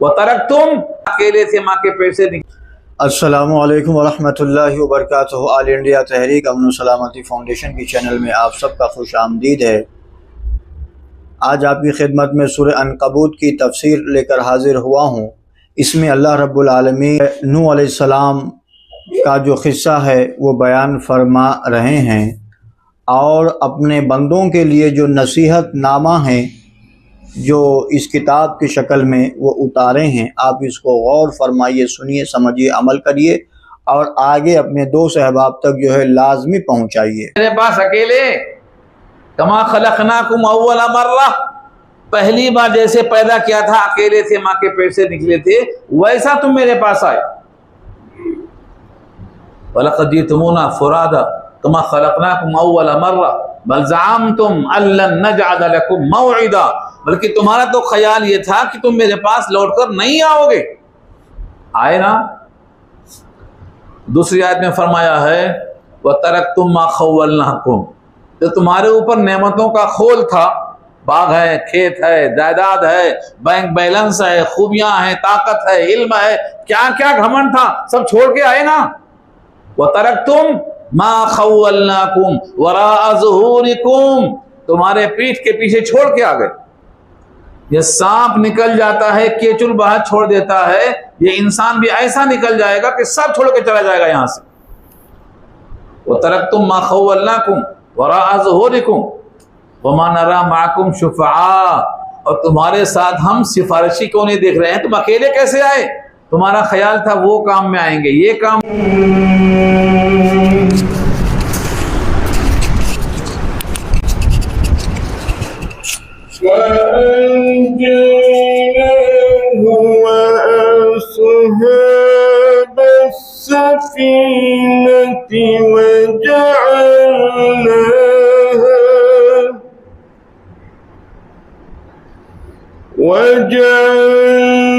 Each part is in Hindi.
वतरकतुम, अकेले थे, माँ के पेट से निकले। अस्सलामु अलैकुम वरहमतुल्लाहि वबरकातुहू। ऑल इंडिया तहरीक अमन सलामती फाउंडेशन की चैनल में आप सबका खुश आमदीद है। आज आपकी खिदमत में सूरह अनकबूत की तफसीर लेकर हाजिर हुआ हूँ। इसमें अल्लाह रब्बुल आलमीन नूह अलैहिस्सलाम का जो क़िस्सा है वो बयान फरमा रहे हैं और अपने बंदों के लिए जो नसीहत नामा हैं जो इस किताब की शक्ल में वो उतारे हैं, आप इसको गौर फरमाइए, सुनिए, समझिए, अमल करिए और आगे अपने दोस्त अहबाब तक जो है लाजमी पहुँचाइए। मेरे पास अकेले, कमा खलकनाकुम अव्वल मर्रा, पहली बार जैसे पैदा किया था अकेले थे, माँ के पेट से निकले थे, वैसा तुम मेरे पास आए। वलक़द जीतमूना फुरादा कमा खलकनाकुम अव्वल मर्रा बल ज़अमतुम अल्लन नजअल लकुम मौइदा, बल्कि तुम्हारा तो ख्याल ये था कि तुम मेरे पास लौटकर नहीं आओगे। आए ना। दूसरी आयत में फरमाया है वतरकतुम मा खव्वलनाकुम, जो तुम्हारे ऊपर नेमतों का खोल था, बाग है, खेत है, जायदाद है, बैंक बैलेंस है, खूबियां हैं, ताकत है, इल्म है, क्या क्या घमंड था, सब छोड़ के आए ना। वतरकतुम मा खव्वलनाकुम वराअ ज़ुहूरिकुम, तुम्हारे पीठ के पीछे छोड़ के आ गए। ये सांप निकल जाता है, केचुल बाहर छोड़ देता है, ये इंसान भी ऐसा निकल जाएगा कि सब छोड़ के चला जाएगा यहां से। वतरकतुम मा खव्वलनाकुम वराअ ज़ुहूरिकुम वमा नरा माकुम शुफ़आ, और तुम्हारे साथ हम सिफारिशी क्यों नहीं देख रहे हैं, तुम अकेले कैसे आए? तुम्हारा ख्याल था वो काम में आएंगे, ये काम।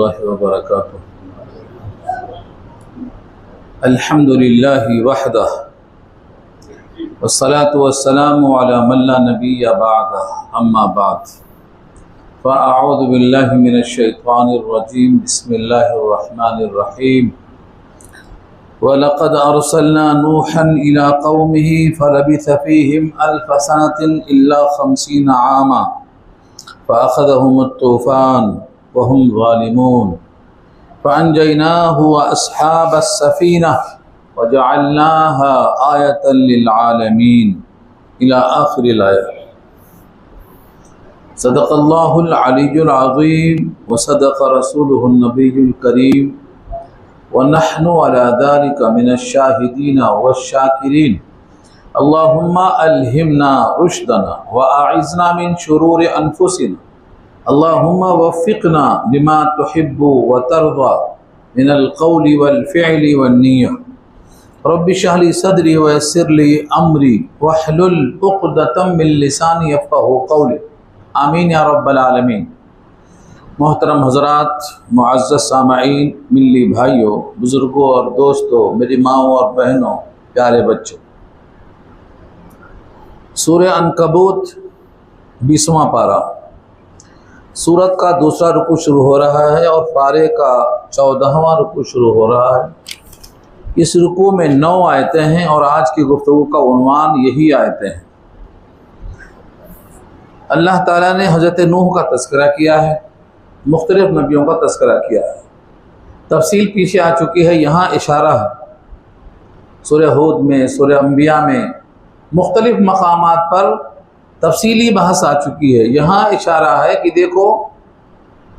रहमतुल्लाहि व बरकातुहू। अल्हम्दुलिल्लाहि वहदह वस्सलातु वस्सलामु अला मन ला नबिय्य बअदह, अम्मा बाद, फ़अऊज़ु बिल्लाहि मिनश शैतानिर रजीम, बिस्मिल्लाहिर रहमानिर रहीम। वलक़द अर्सलना नूहन इला क़ौमिही फ़लबिथ फ़ीहिम अल्फ़ सनतिन इल्ला ख़म्सीन आमा फ़अख़ज़हुमुत तूफ़ान वहुम ज़ालिमून फ़अनजयनाहु व अस्हाबस सफ़ीनह वजअलनाहा आयतन लिलआलमीन इला आखिरिल आया। सदक़ल्लाहुल अलीयुल अज़ीम व सदक़ रसूलुहुन नबियुल करीम व नहनु अला ज़ालिका मिनश शाहिदीन वश्शाकिरीन। अल्लाहुम्मा अल्हिमना रुश्दना व अइज़ना मिन शुरूरि अनफुसिना। अल्लाहुम्मा वफ़्फ़िक़ना लिमा तुहिब्बु व तर्ज़ा मिनल क़ौलि वल फ़िअलि वन निय्यह। रब्बि इश्रह ली सदरी व यस्सिर ली अमरी वहलुल उक़दतम मिन लिसानी यफ़क़हू क़ौली। आमीन या रब्बल आलमीन। मोहतरम हज़रात, मुअज़्ज़ज़ सामईन, मिल्ली भाइयों, बुज़ुर्गों और दोस्तों, मेरी माँओं और बहनों, प्यारे बच्चों, सूरह अनकबूत 20वां पारा, सूरत का दूसरा रुकू शुरू हो रहा है और पारे का 14वां रुकू शुरू हो रहा है। इस रुकू में 9 आयतें हैं और आज की गुफ्तगू का उन्वान यही आयतें हैं। अल्लाह ताला ने हज़रत नूह का तज़किरा किया है, मुख्तलिफ़ नबियों का तज़किरा किया है, तफसील पीछे आ चुकी है, यहाँ इशारा है। सूरह हूद में, सूरह अंबिया में मुख्तलिफ़ मकामात पर तफसीली बहस आ चुकी है। यहाँ इशारा है कि देखो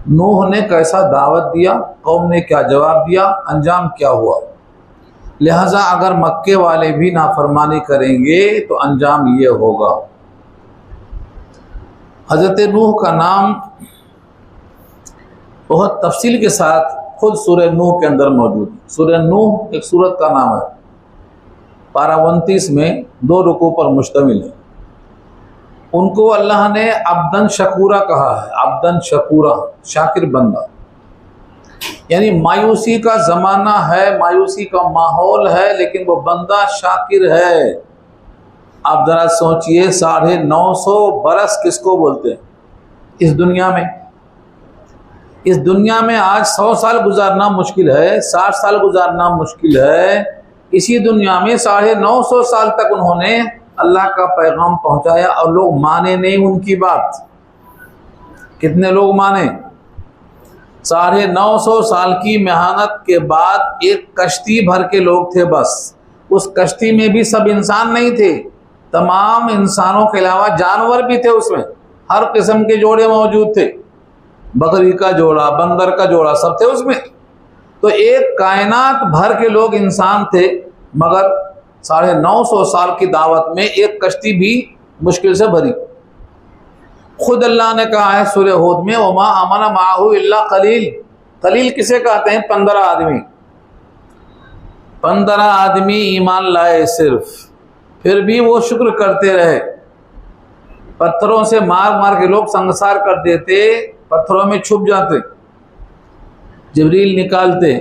नूह ने कैसा दावत दिया, कौम ने क्या जवाब दिया, अंजाम क्या हुआ। लिहाजा अगर मक्के वाले भी नाफरमानी करेंगे तो अंजाम ये होगा। हज़रत नूह का नाम बहुत तफसील के साथ खुद सूरह नूह के अंदर मौजूद है। सूरह नूह एक सूरत का नाम है, पारा 29 में 2 रुकू पर मुश्तमिल है। उनको अल्लाह ने अब्दन शकूरा कहा है, अब्दन शकूरा, शाकिर बंदा। यानी मायूसी का ज़माना है, मायूसी का माहौल है, लेकिन वो बंदा शाकिर है। आप ज़रा सोचिए, 950 बरस किसको बोलते हैं इस दुनिया में। इस दुनिया में आज 100 साल गुजारना मुश्किल है, 60 साल गुजारना मुश्किल है। इसी दुनिया में 950 साल तक उन्होंने अल्लाह का पैगाम पहुंचाया और लोग माने नहीं उनकी बात। कितने लोग माने? 950 साल की मेहनत के बाद एक कश्ती भर के लोग थे बस। उस कश्ती में भी सब इंसान नहीं थे, तमाम इंसानों के अलावा जानवर भी थे उसमें। हर किस्म के जोड़े मौजूद थे, बकरी का जोड़ा, बंदर का जोड़ा, सब थे उसमें। तो एक कायनात भर के लोग इंसान थे, मगर 950 साल की दावत में एक कश्ती भी मुश्किल से भरी। खुद अल्लाह ने कहा है सूरह हूद में, वमा आमना माहू इल्ला कलील। कलील किसे कहते हैं? 15 आदमी। 15 आदमी ईमान लाए सिर्फ, फिर भी वो शुक्र करते रहे। पत्थरों से मार मार के लोग संसार कर देते, पत्थरों में छुप जाते। जिब्रील निकालते,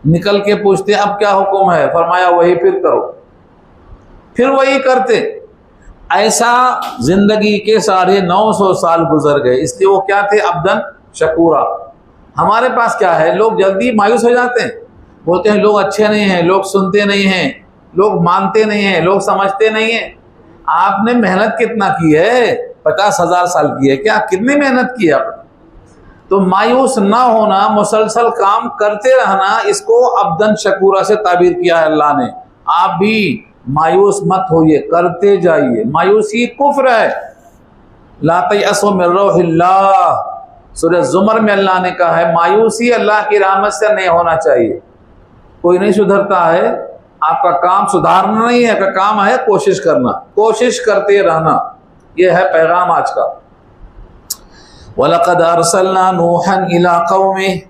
निकल के पूछते अब क्या हुक्म है, फरमाया वही फिर करो, फिर वही करते। ऐसा जिंदगी के 950 साल गुजर गए। इसलिए वो क्या थे? अब्दन शकूरा। हमारे पास क्या है, लोग जल्दी मायूस हो जाते हैं, बोलते हैं लोग अच्छे नहीं हैं, लोग सुनते नहीं हैं, लोग मानते नहीं हैं, लोग समझते नहीं हैं। आपने मेहनत कितना की है? 50,000 साल की है क्या? कितनी मेहनत की आपने? तो मायूस ना होना, मुसलसल काम करते रहना, इसको अब्दन शकूरा से ताबीर किया है अल्लाह ने। आप भी मायूस मत होइए, करते जाइए। मायूसी कुफ्र है। ला तयअसु मिन रौहिल्लाह, सूरह ज़ुमर में अल्लाह ने कहा है मायूसी अल्लाह की रहमत से नहीं होना चाहिए। कोई नहीं सुधरता है, आपका काम सुधारना नहीं है, का काम है कोशिश करना, कोशिश करते रहना। यह है पैगाम आज का। वलक़द अर्सलना नूहन इला क़ौमिही,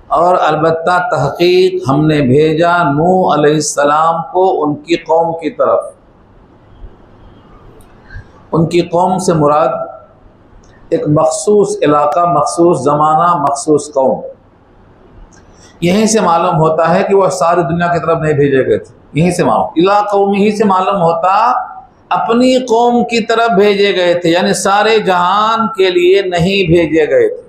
और अलबत्ता तहक़ीक़ हमने भेजा नूह अलैहिस्सलाम को उनकी कौम की तरफ। उनकी कौम से मुराद एक मखसूस इलाका, मखसूस ज़माना, मखसूस कौम। यहीं से मालूम होता है कि वह सारी दुनिया की तरफ नहीं भेजे गए थे। यहीं से मालूम, इला कौमी से मालूम होता अपनी कौम की तरफ भेजे गए थे, यानी सारे जहान के लिए नहीं भेजे गए थे।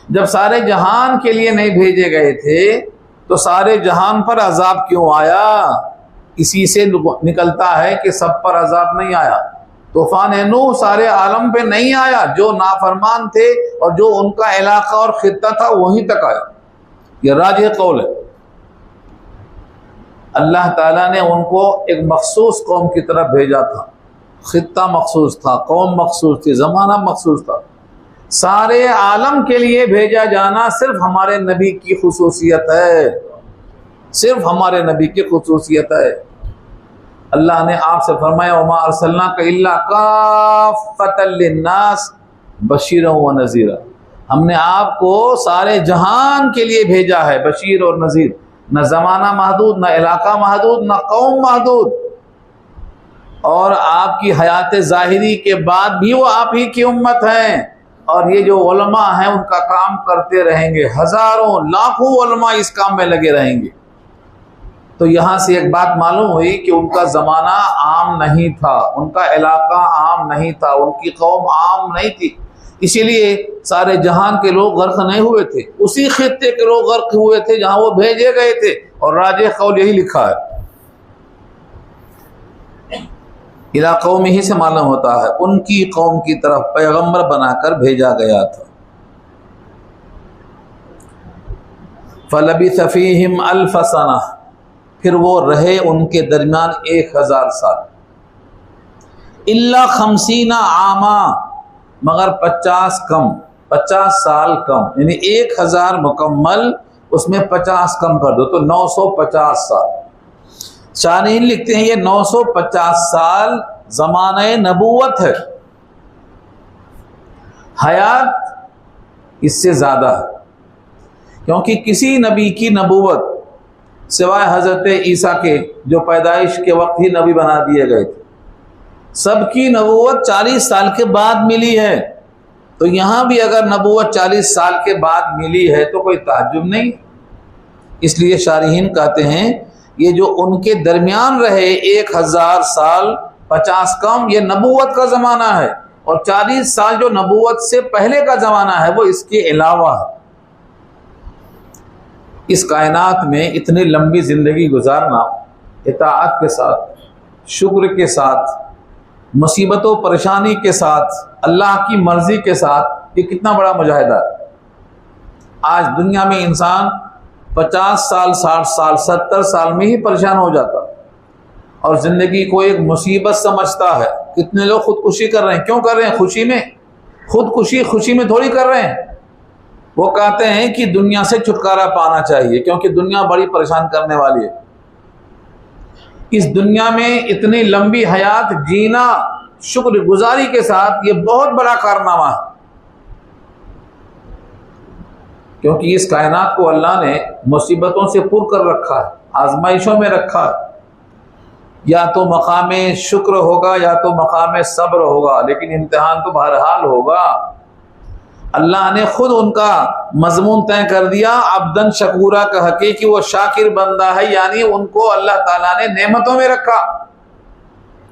जब सारे जहान के लिए नहीं भेजे गए थे तो सारे जहान पर अजाब क्यों आया? इसी से निकलता है कि सब पर अजाब नहीं आया। तूफान नूह सारे आलम पे नहीं आया, जो नाफरमान थे और जो उनका इलाका और खित्ता था वहीं तक आया। यह राजिह कौल है। अल्लाह ताला ने उनको एक मखसूस कौम की तरफ भेजा था, खित्ता मखसूस था, कौम मखसूस थी, ज़माना मखसूस था। सारे आलम के लिए भेजा जाना सिर्फ हमारे नबी की खुसूसियत है, सिर्फ हमारे नबी की खुसूसियत है। अल्लाह ने आपसे फरमाया वमा अरसलनाका इल्ला काफ़्फ़तल लिन्नास बशीरन व नज़ीरा। हमने आपको सारे जहान के लिए भेजा है, बशीर और नज़ीर। न ज़माना महदूद, न इलाका महदूद, न कौम महदूद। और आपकी हयात ज़ाहिरी के बाद भी वो आप ही की उम्मत हैं। और ये जो उलमा हैं उनका काम करते रहेंगे, हज़ारों लाखों उलमा इस काम में लगे रहेंगे। तो यहाँ से एक बात मालूम हुई कि उनका ज़माना आम नहीं था, उनका इलाका आम नहीं था, उनकी कौम आम नहीं थी। इसीलिए सारे जहान के लोग गर्क नहीं हुए थे, उसी खित्ते के लोग गर्क हुए थे जहां वो भेजे गए थे। और राजे कौल यही लिखा है, इला कौमिही से मालूम होता है उनकी कौम की तरफ पैगंबर बनाकर भेजा गया था। फलबिथ फीहिम अल्फ सना, फिर वो रहे उनके दरमियान 1000 साल। इल्ला खमसीना आमा, मगर 50 साल कम, यानी 1000 मुकम्मल, उसमें 50 कम कर दो तो 950 साल। शारीन लिखते हैं ये 950 साल ज़माने नबूवत है, हयात इससे ज़्यादा है। क्योंकि किसी नबी की नबूवत सिवाय हज़रत ईसा के, जो पैदाइश के वक्त ही नबी बना दिए गए थे, सबकी नबूवत 40 साल के बाद मिली है। तो यहाँ भी अगर नबूवत 40 साल के बाद मिली है तो कोई ताज्जुब नहीं। इसलिए शारीहीन कहते हैं ये जो उनके दरमियान रहे 1000 साल 50 कम, ये नबूवत का ज़माना है। और 40 साल जो नबूवत से पहले का ज़माना है वो इसके अलावा है। इस कायनात में इतनी लंबी ज़िंदगी गुजारना इताअत के साथ, शुक्र के साथ, मुसीबतों परेशानी के साथ, अल्लाह की मर्ज़ी के साथ, ये कितना बड़ा मुजाहिदा है। आज दुनिया में इंसान 50 साल, 60 साल, 70 साल में ही परेशान हो जाता है और ज़िंदगी को एक मुसीबत समझता है। कितने लोग खुदकुशी कर रहे हैं, क्यों कर रहे हैं? खुशी में। खुदकुशी खुशी में थोड़ी कर रहे हैं। वो कहते हैं कि दुनिया से छुटकारा पाना चाहिए क्योंकि दुनिया बड़ी परेशान करने वाली है। इस दुनिया में इतनी लंबी हयात जीना शुक्रगुजारी के साथ, ये बहुत बड़ा कारनामा है। क्योंकि इस कायनात को अल्लाह ने मुसीबतों से पुर कर रखा है, आजमाइशों में रखा है। या तो मकामे शुक्र होगा या तो मकामे सब्र होगा, लेकिन इम्तिहान तो बहरहाल होगा। अल्लाह ने खुद उनका मजमून तय कर दिया, अब्दन शकूरा का हकी कि वो शाकिर बंदा है, यानी उनको अल्लाह ताला ने नेमतों में रखा,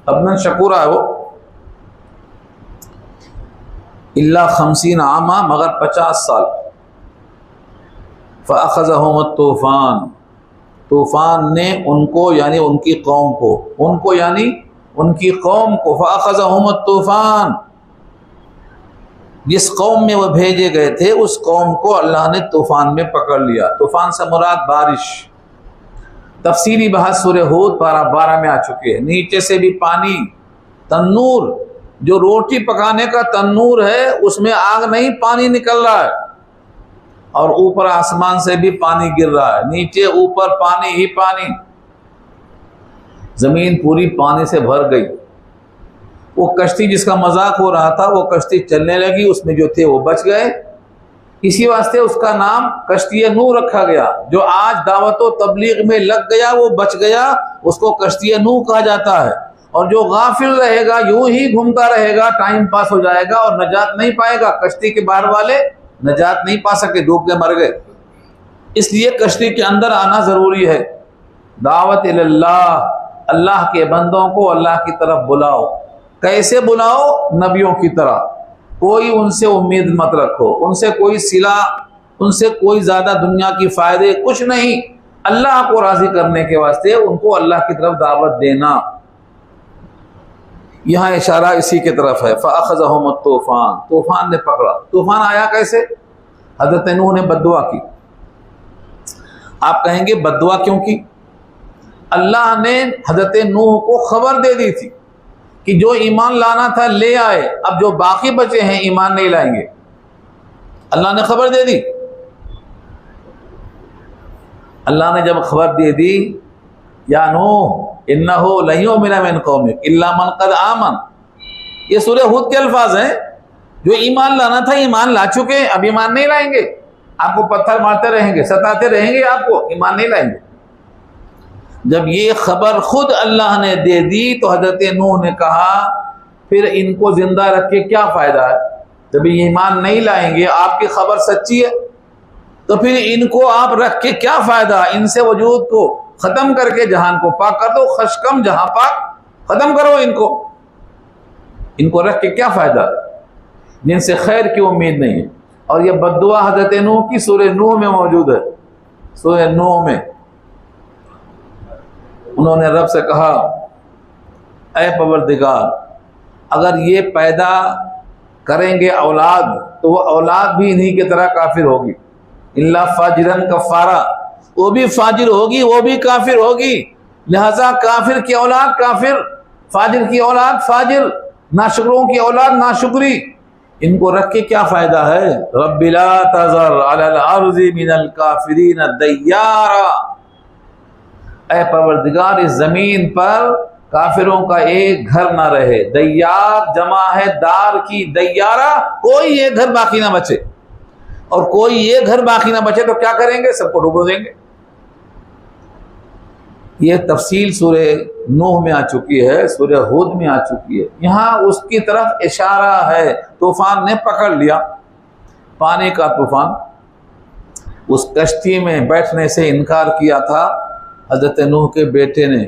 अब्दन शकूरा है वो। इल्ला 50 आमा, मगर 50 साल। फ़अख़ज़हुम तूफ़ान, तूफ़ान ने उनको यानी उनकी कौम को, उनको यानी उनकी कौम को, फ़अख़ज़हुम तूफ़ान, जिस कौम में वह भेजे गए थे उस कौम को अल्लाह ने तूफ़ान में पकड़ लिया। तूफ़ान से मुराद बारिश। तफसीली बहस सूरह हूद पारा 12 में आ चुकी है। नीचे से भी पानी, तन्नूर, जो रोटी पकाने का तन्नूर है उसमें आग नहीं, पानी निकल रहा है। और ऊपर आसमान से भी पानी गिर रहा है, नीचे ऊपर पानी ही पानी। जमीन पूरी पानी से भर गई। वो कश्ती जिसका मजाक हो रहा था वो कश्ती चलने लगी, उसमें जो थे वो बच गए। इसी वास्ते उसका नाम कश्ती नूह रखा गया। जो आज दावत व तबलीग में लग गया वो बच गया, उसको कश्ती नूह कहा जाता है। और जो गाफिल रहेगा, यूं ही घूमता रहेगा, टाइम पास हो जाएगा और नजात नहीं पाएगा। कश्ती के बाहर वाले नजात नहीं पा सके, डूब के मर गए। इसलिए कश्ती के अंदर आना ज़रूरी है। दावत इल्लाह, अल्लाह के बंदों को अल्लाह की तरफ बुलाओ। कैसे बुलाओ? नबियों की तरह। कोई उनसे उम्मीद मत रखो, उनसे कोई सिला, उनसे कोई ज़्यादा दुनिया की फ़ायदे कुछ नहीं। अल्लाह को राज़ी करने के वास्ते उनको अल्लाह की तरफ दावत देना। यहाँ इशारा इसी की तरफ है। फ़अख़ज़हुम तूफ़ान, तूफ़ान ने पकड़ा। तूफ़ान आया कैसे? हज़रत नूह ने बद्दुआ की। आप कहेंगे बद्दुआ क्यों की? अल्लाह ने हज़रत नूह को खबर दे दी थी कि जो ईमान लाना था ले आए, अब जो बाकी बचे हैं ईमान नहीं लाएंगे। अल्लाह ने खबर दे दी। अल्लाह ने जब खबर दे दी, या नूह इन्नहु लन युमिना मिन कौमिक इल्ला मन क़द आमन, ये सूरह हूद के अल्फाज हैं। जो ईमान लाना था ईमान ला चुके, अब ईमान नहीं लाएंगे। आपको पत्थर मारते रहेंगे, सताते रहेंगे, आपको ईमान नहीं लाएंगे। जब ये खबर खुद अल्लाह ने दे दी तो हजरत नूह ने कहा फिर इनको जिंदा रख के क्या फ़ायदा है? जब ये ईमान नहीं लाएंगे, आपकी खबर सच्ची है, तो फिर इनको आप रख के क्या फ़ायदा? इनसे वजूद को ख़त्म करके जहान को पाक कर दो। खशकम जहां पाक, ख़त्म करो इनको रख के क्या फ़ायदा जिनसे खैर की उम्मीद नहीं है। और यह बद्दुआ हजरत नूह की सूरह नूह में मौजूद है। सूरह नूह में उन्होंने रब से कहा, ऐ परवरदिगार, अगर ये पैदा करेंगे औलाद तो वो औलाद भी इन्हीं की तरह काफिर होगी। इल्ला फाजिरन कफ़ारा, वो भी फाजिर होगी, वो भी काफिर होगी। लिहाजा काफिर की औलाद काफिर, फाजिर की औलाद फाजिर, नाशुकरों की औलाद नाशुकरी। इनको रख के क्या फायदा है? रब्बि ला तज़र अलल अर्ज़ि मिनल काफिरीन दय्यारा, ऐ परवरदिगार इस जमीन पर काफिरों का एक घर ना रहे। दय्यार जमा है दार की, दय्यारा, कोई एक घर बाकी ना बचे। और कोई ये घर बाकी ना बचे तो क्या करेंगे? सबको डुबो देंगे। ये तफसील सूरह नूह में आ चुकी है, सूरह हूद में आ चुकी है। यहाँ उसकी तरफ इशारा है। तूफान ने पकड़ लिया, पानी का तूफान। उस कश्ती में बैठने से इनकार किया था हजरत नूह के बेटे ने।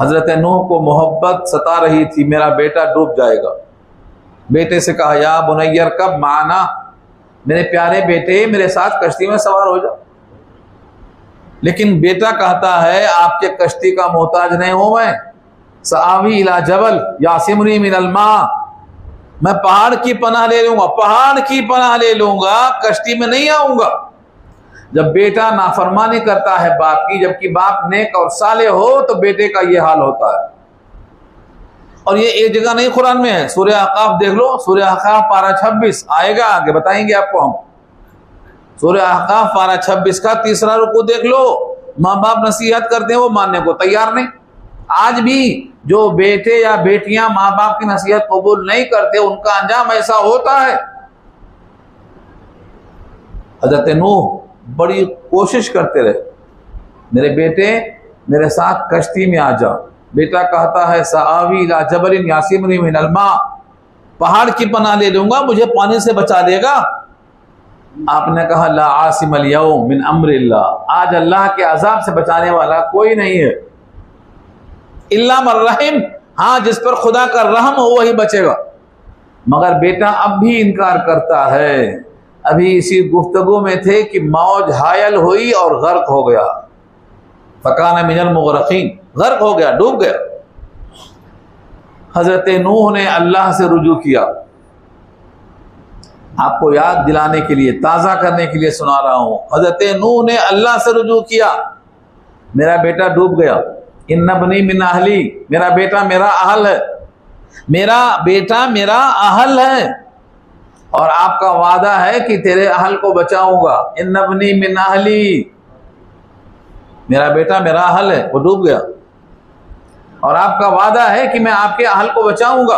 हजरत नूह को मोहब्बत सता रही थी, मेरा बेटा डूब जाएगा। बेटे से कहा, या बुनैयर कब माना, मेरे प्यारे बेटे मेरे साथ कश्ती में सवार हो जाओ। लेकिन बेटा कहता है, आपके कश्ती का मोहताज नहीं हूं मैं। सआवी इला जबल यासिमुनी मिनल मा, मैं पहाड़ की पनाह ले लूंगा, पहाड़ की पनाह ले लूंगा, कश्ती में नहीं आऊंगा। जब बेटा नाफरमानी करता है बाप की, जबकि बाप नेक और साले हो, तो बेटे का ये हाल होता है। और ये एक जगह नहीं कुरान में है, सूरह अहकाफ देख लो, सूरह अहकाफ पारा 26 आएगा, आगे बताएंगे आपको हम। सूरह अहकाफ पारा 26 का 3रा रुकू देख लो। माँ बाप नसीहत करते हैं, वो मानने को तैयार नहीं। आज भी जो बेटे या बेटियां माँ बाप की नसीहत कबूल नहीं करते, उनका अंजाम ऐसा होता है। हजरत नूह बड़ी कोशिश करते रहे, मेरे बेटे मेरे साथ कश्ती में आ जाओ। बेटा कहता है, सआवी इला जबलिन यासिमुनी मिनल मा, पहाड़ की पनाह ले लूंगा, मुझे पानी से बचा देगा। आपने कहा, ला आसिमल यौम मिन अम्रिल्लाह, आज अल्लाह के अजाब से बचाने वाला कोई नहीं है, इल्ला मन रहीम, हाँ जिस पर खुदा का रहम हो वही बचेगा। मगर बेटा अब भी इनकार करता है। अभी इसी गुफ्तगू में थे कि मौज हायल हुई और गर्क हो गया। फकान मिनल मुगरकीन, गर्क हो गया, डूब गया। हजरत नूह ने अल्लाह से रुजू किया। आपको याद दिलाने के लिए, ताज़ा करने के लिए सुना रहा हूं। हजरत नूह ने अल्लाह से रुजू किया, मेरा बेटा डूब गया। इन्ना बनी मिन अहली, मेरा बेटा मेरा अहल है, मेरा बेटा मेरा अहल है, और आपका वादा है कि तेरे अहल को बचाऊंगा। इन्ना बनी मिन अहली, मेरा बेटा मेरा अहल है, वो डूब गया, और आपका वादा है कि मैं आपके अहल को बचाऊंगा।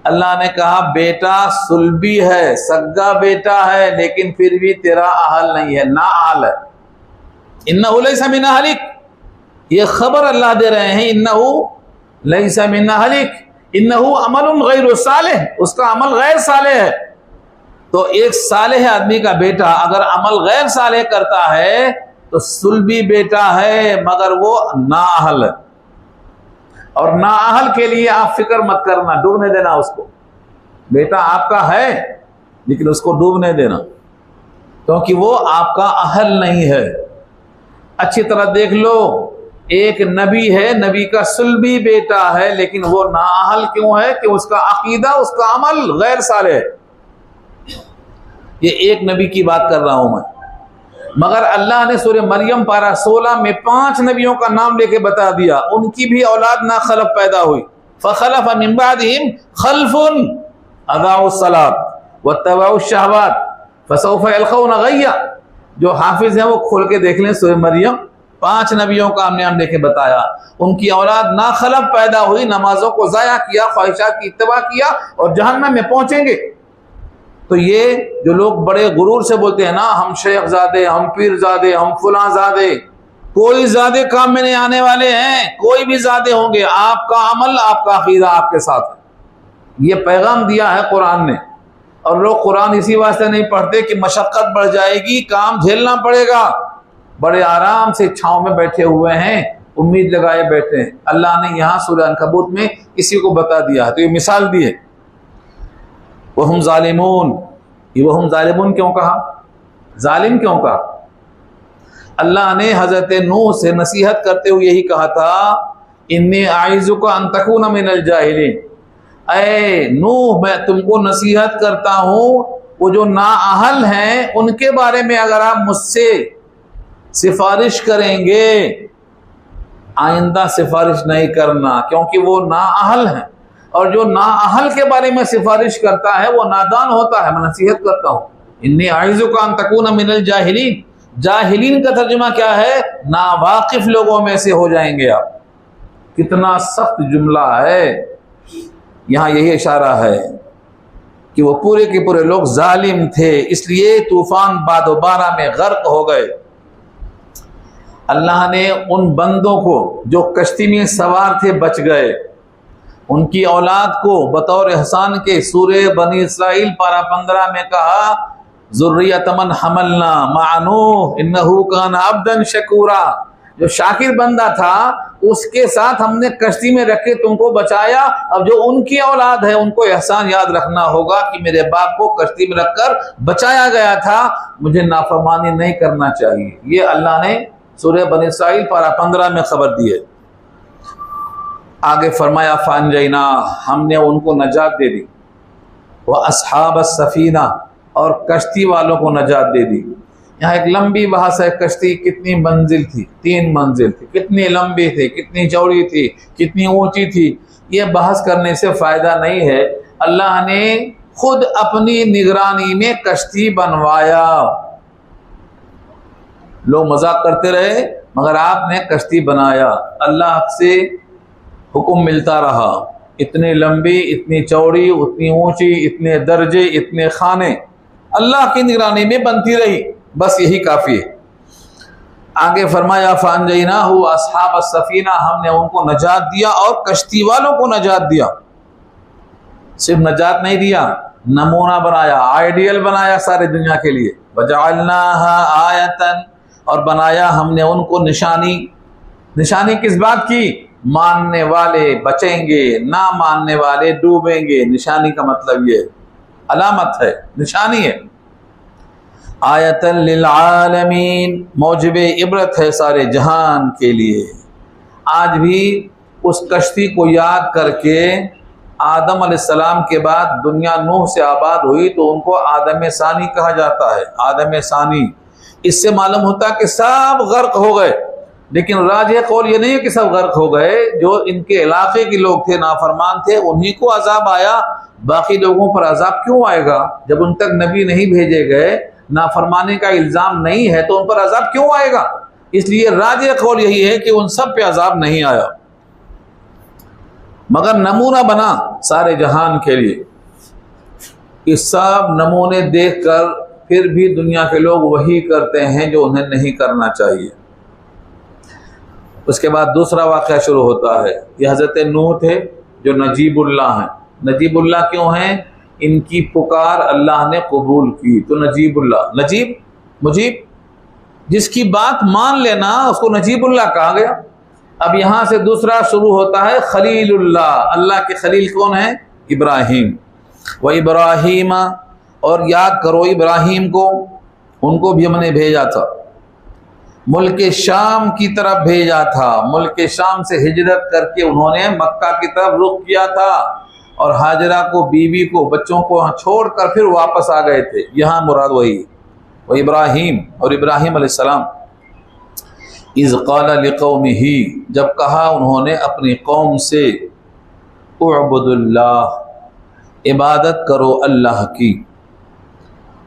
अल्लाह ने कहा, बेटा सुल्बी है, सग्गा बेटा है, लेकिन फिर भी तेरा अहल नहीं है, ना अहल है। इन्नहु लैसा मिन अहलिक, ये खबर अल्लाह दे रहे हैं। इन्नहु लैसा मिन अहलिक, इन्नहु अमलुन गैरु सालिह, उसका अमल गैर सालिह है। तो एक सालेह आदमी का बेटा अगर अमल गैर सालेह करता है तो सुलभी बेटा है, मगर वो नाअहल है। और नाअहल के लिए आप फिक्र मत करना, डूबने देना उसको। बेटा आपका है लेकिन उसको डूबने देना, क्योंकि वो आपका अहल नहीं है। अच्छी तरह देख लो, एक नबी है, नबी का सुलभी बेटा है, लेकिन वो नाअहल क्यों है? कि उसका अकीदा, उसका अमल गैर सालेह है। ये एक नबी की बात कर रहा हूं मैं। मगर अल्लाह ने सूरह मरियम पारा 16 में 5 नबियों का नाम लेके बता दिया, उनकी भी औलाद ना खलफ पैदा हुई। फखलफ मिन बादिहिम खल्फुन अदाउस सलात वत्तबउश शहवात फसौफ यल्कौना गय्या। जो हाफिज हैं वो खोल के देख लें सूरह मरियम, 5 नबियों का हमने नाम लेके बताया, उनकी औलाद ना खलफ पैदा हुई, नमाजों को जाया किया, ख्वाहिशात की इत्तबा किया और जहन्नम में पहुंचेंगे। तो ये जो लोग बड़े गुरूर से बोलते हैं ना, हम शेखजादे, हम पीरजादे, हम फुलाजादे, कोई ज़ादे काम में नहीं आने वाले हैं, कोई भी ज़ादे होंगे। आपका अमल, आपका अकीदा आपके साथ है। ये पैगाम दिया है कुरान ने। और लोग कुरान इसी वास्ते नहीं पढ़ते कि मशक्क़त बढ़ जाएगी, काम झेलना पड़ेगा। बड़े आराम से छाँव में बैठे हुए हैं, उम्मीद लगाए बैठे हैं। अल्लाह ने यहाँ सूरह अनकबूत में इसी को बता दिया है। तो ये मिसाल दी है। वहुम ज़ालिमून, ये वहुम ज़ालिमून क्यों कहा? जालिम क्यों कहा? अल्लाह ने हज़रत नूह से नसीहत करते हुए यही कहा था, इन्नी आइज़ुका अन तकूना मिनल जाहिलीन। ऐ नूह, मैं तुमको नसीहत करता हूँ, वो जो नाअहल हैं उनके बारे में अगर आप मुझसे सिफारिश करेंगे, आइंदा सिफारिश नहीं करना, क्योंकि वो नाअहल हैं। और जो नाअहल के बारे में सिफारिश करता है वो नादान होता है। मैं नसीहत करता हूँ, इन्नी आइज़ुका अन तकूना मिनल जाहिलीन। जाहिलीन का तर्जुमा क्या है? नावाकिफ लोगों में से हो जाएंगे आप। कितना सख्त जुमला है। यहाँ यही इशारा है कि वो पूरे के पूरे लोग जालिम थे, इसलिए तूफान बादोबारा में गर्क हो गए। अल्लाह ने उन बंदों को जो कश्ती में सवार थे बच गए, उनकी औलाद को बतौर एहसान के सूरह बनी इसराइल पारा 15 में कहा, ज़ुर्रियतमन हमलना मअ नूह इन्नहु काना अब्दन शकूरा। जो शाकिर बंदा था उसके साथ हमने कश्ती में रख के तुमको बचाया। अब जो उनकी औलाद है उनको एहसान याद रखना होगा कि मेरे बाप को कश्ती में रखकर बचाया गया था, मुझे नाफरमानी नहीं करना चाहिए। ये अल्लाह ने सूरह बनी इसराइल पारा 15 में खबर दी है। आगे फरमाया फानजैना, हमने उनको नजात दे दी, वह अस्हाब सफीना, और कश्ती वालों को नजात दे दी। यहाँ एक लंबी बहस है, कश्ती कितनी मंजिल थी? 3 मंजिल थी। कितनी लंबी थी, कितनी चौड़ी थी, कितनी ऊंची थी, ये बहस करने से फायदा नहीं है। अल्लाह ने खुद अपनी निगरानी में कश्ती बनवाया। लोग मजाक करते रहे मगर आपने कश्ती बनाया। अल्लाह से हुक्म मिलता रहा, इतनी लंबी, इतनी चौड़ी, उतनी ऊंची, इतने दर्जे, इतने खाने, अल्लाह की निगरानी में बनती रही। बस यही काफी है। आगे फरमाया फानजैनाहु अस्हाब सफीना, हमने उनको नजात दिया और कश्ती वालों को नजात दिया। सिर्फ नजात नहीं दिया, नमूना बनाया, आइडियल बनाया सारे दुनिया के लिए। वजअलनाहा आयतन, और बनाया हमने उनको निशानी। निशानी किस बात की? मानने वाले बचेंगे, ना मानने वाले डूबेंगे। निशानी का मतलब ये अलामत है, निशानी है। आयतन लिल आलमीन, मौजब इबरत है सारे जहान के लिए। आज भी उस कश्ती को याद करके आदम अलैहिस्सलाम के बाद दुनिया नूह से आबाद हुई तो उनको आदम सानी कहा जाता है। आदम सानी, इससे मालूम होता कि सब गर्क हो गए। लेकिन राज कौल ये नहीं है कि सब गर्क हो गए। जो इनके इलाके के लोग थे, नाफरमान थे, उन्हीं को अजाब आया। बाकी लोगों पर अजाब क्यों आएगा? जब उन तक नबी नहीं भेजे गए, नाफरमानी का इल्जाम नहीं है, तो उन पर अजाब क्यों आएगा? इसलिए राज कौल यही है कि उन सब पे अजाब नहीं आया, मगर नमूना बना सारे जहान के लिए। इस सब नमूने देखकर फिर भी दुनिया के लोग वही करते हैं जो उन्हें नहीं करना चाहिए। उसके बाद दूसरा वाक़या शुरू होता है। ये हज़रत नूह थे जो नजीबुल्लाह हैं। नजीबुल्लाह क्यों हैं? इनकी पुकार अल्लाह ने कबूल की। तो नजीबुल्लाह, नजीब मुजीब, जिसकी बात मान लेना उसको नजीबुल्लाह कहा गया। अब यहाँ से दूसरा शुरू होता है खलीलुल्लाह। अल्लाह के खलील कौन है? इब्राहिम। व इब्राहिम, और याद करो इब्राहिम को, उनको भी हमने भेजा था, मुल्क शाम की तरफ भेजा था। मुल्क शाम से हिजरत करके उन्होंने मक्का की तरफ रुख किया था और हाजरा को, बीवी को, बच्चों को छोड़कर फिर वापस आ गए थे। यहाँ मुराद वही वो इब्राहिम। और इब्राहिम अलैहिस्सलाम इज़ क़ाला लिक़ौमिही, जब कहा उन्होंने अपनी कौम से, उअबुदुल्लाह, इबादत करो अल्लाह की,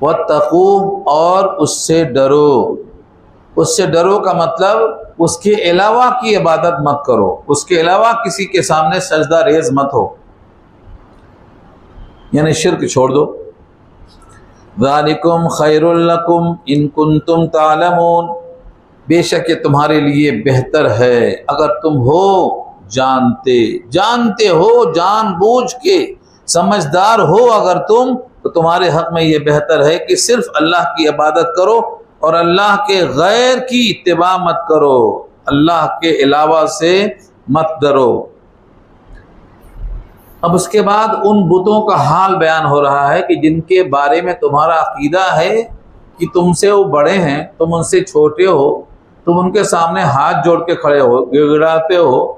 वत्तक़ू, और उससे डरो। उससे डरो का मतलब उसके अलावा की इबादत मत करो, उसके अलावा किसी के सामने सजदा रेज मत हो, यानी शिर्क छोड़ दो। ज़ालिकुम खैरुल लकुम इन कुंतुम तालमून, बेशक ये तुम्हारे लिए बेहतर है अगर तुम हो जानते, जानते हो, जानबूझ के समझदार हो अगर तुम, तो तुम्हारे हक में ये बेहतर है कि सिर्फ अल्लाह की इबादत करो और अल्लाह के गैर की इत्तिबा मत करो, अल्लाह के अलावा से मत डरो। अब उसके बाद उन बुतों का हाल बयान हो रहा है कि जिनके बारे में तुम्हारा अकीदा है कि तुमसे वो बड़े हैं, तुम उनसे छोटे हो, तुम उनके सामने हाथ जोड़ के खड़े हो, गिड़गिड़ाते हो।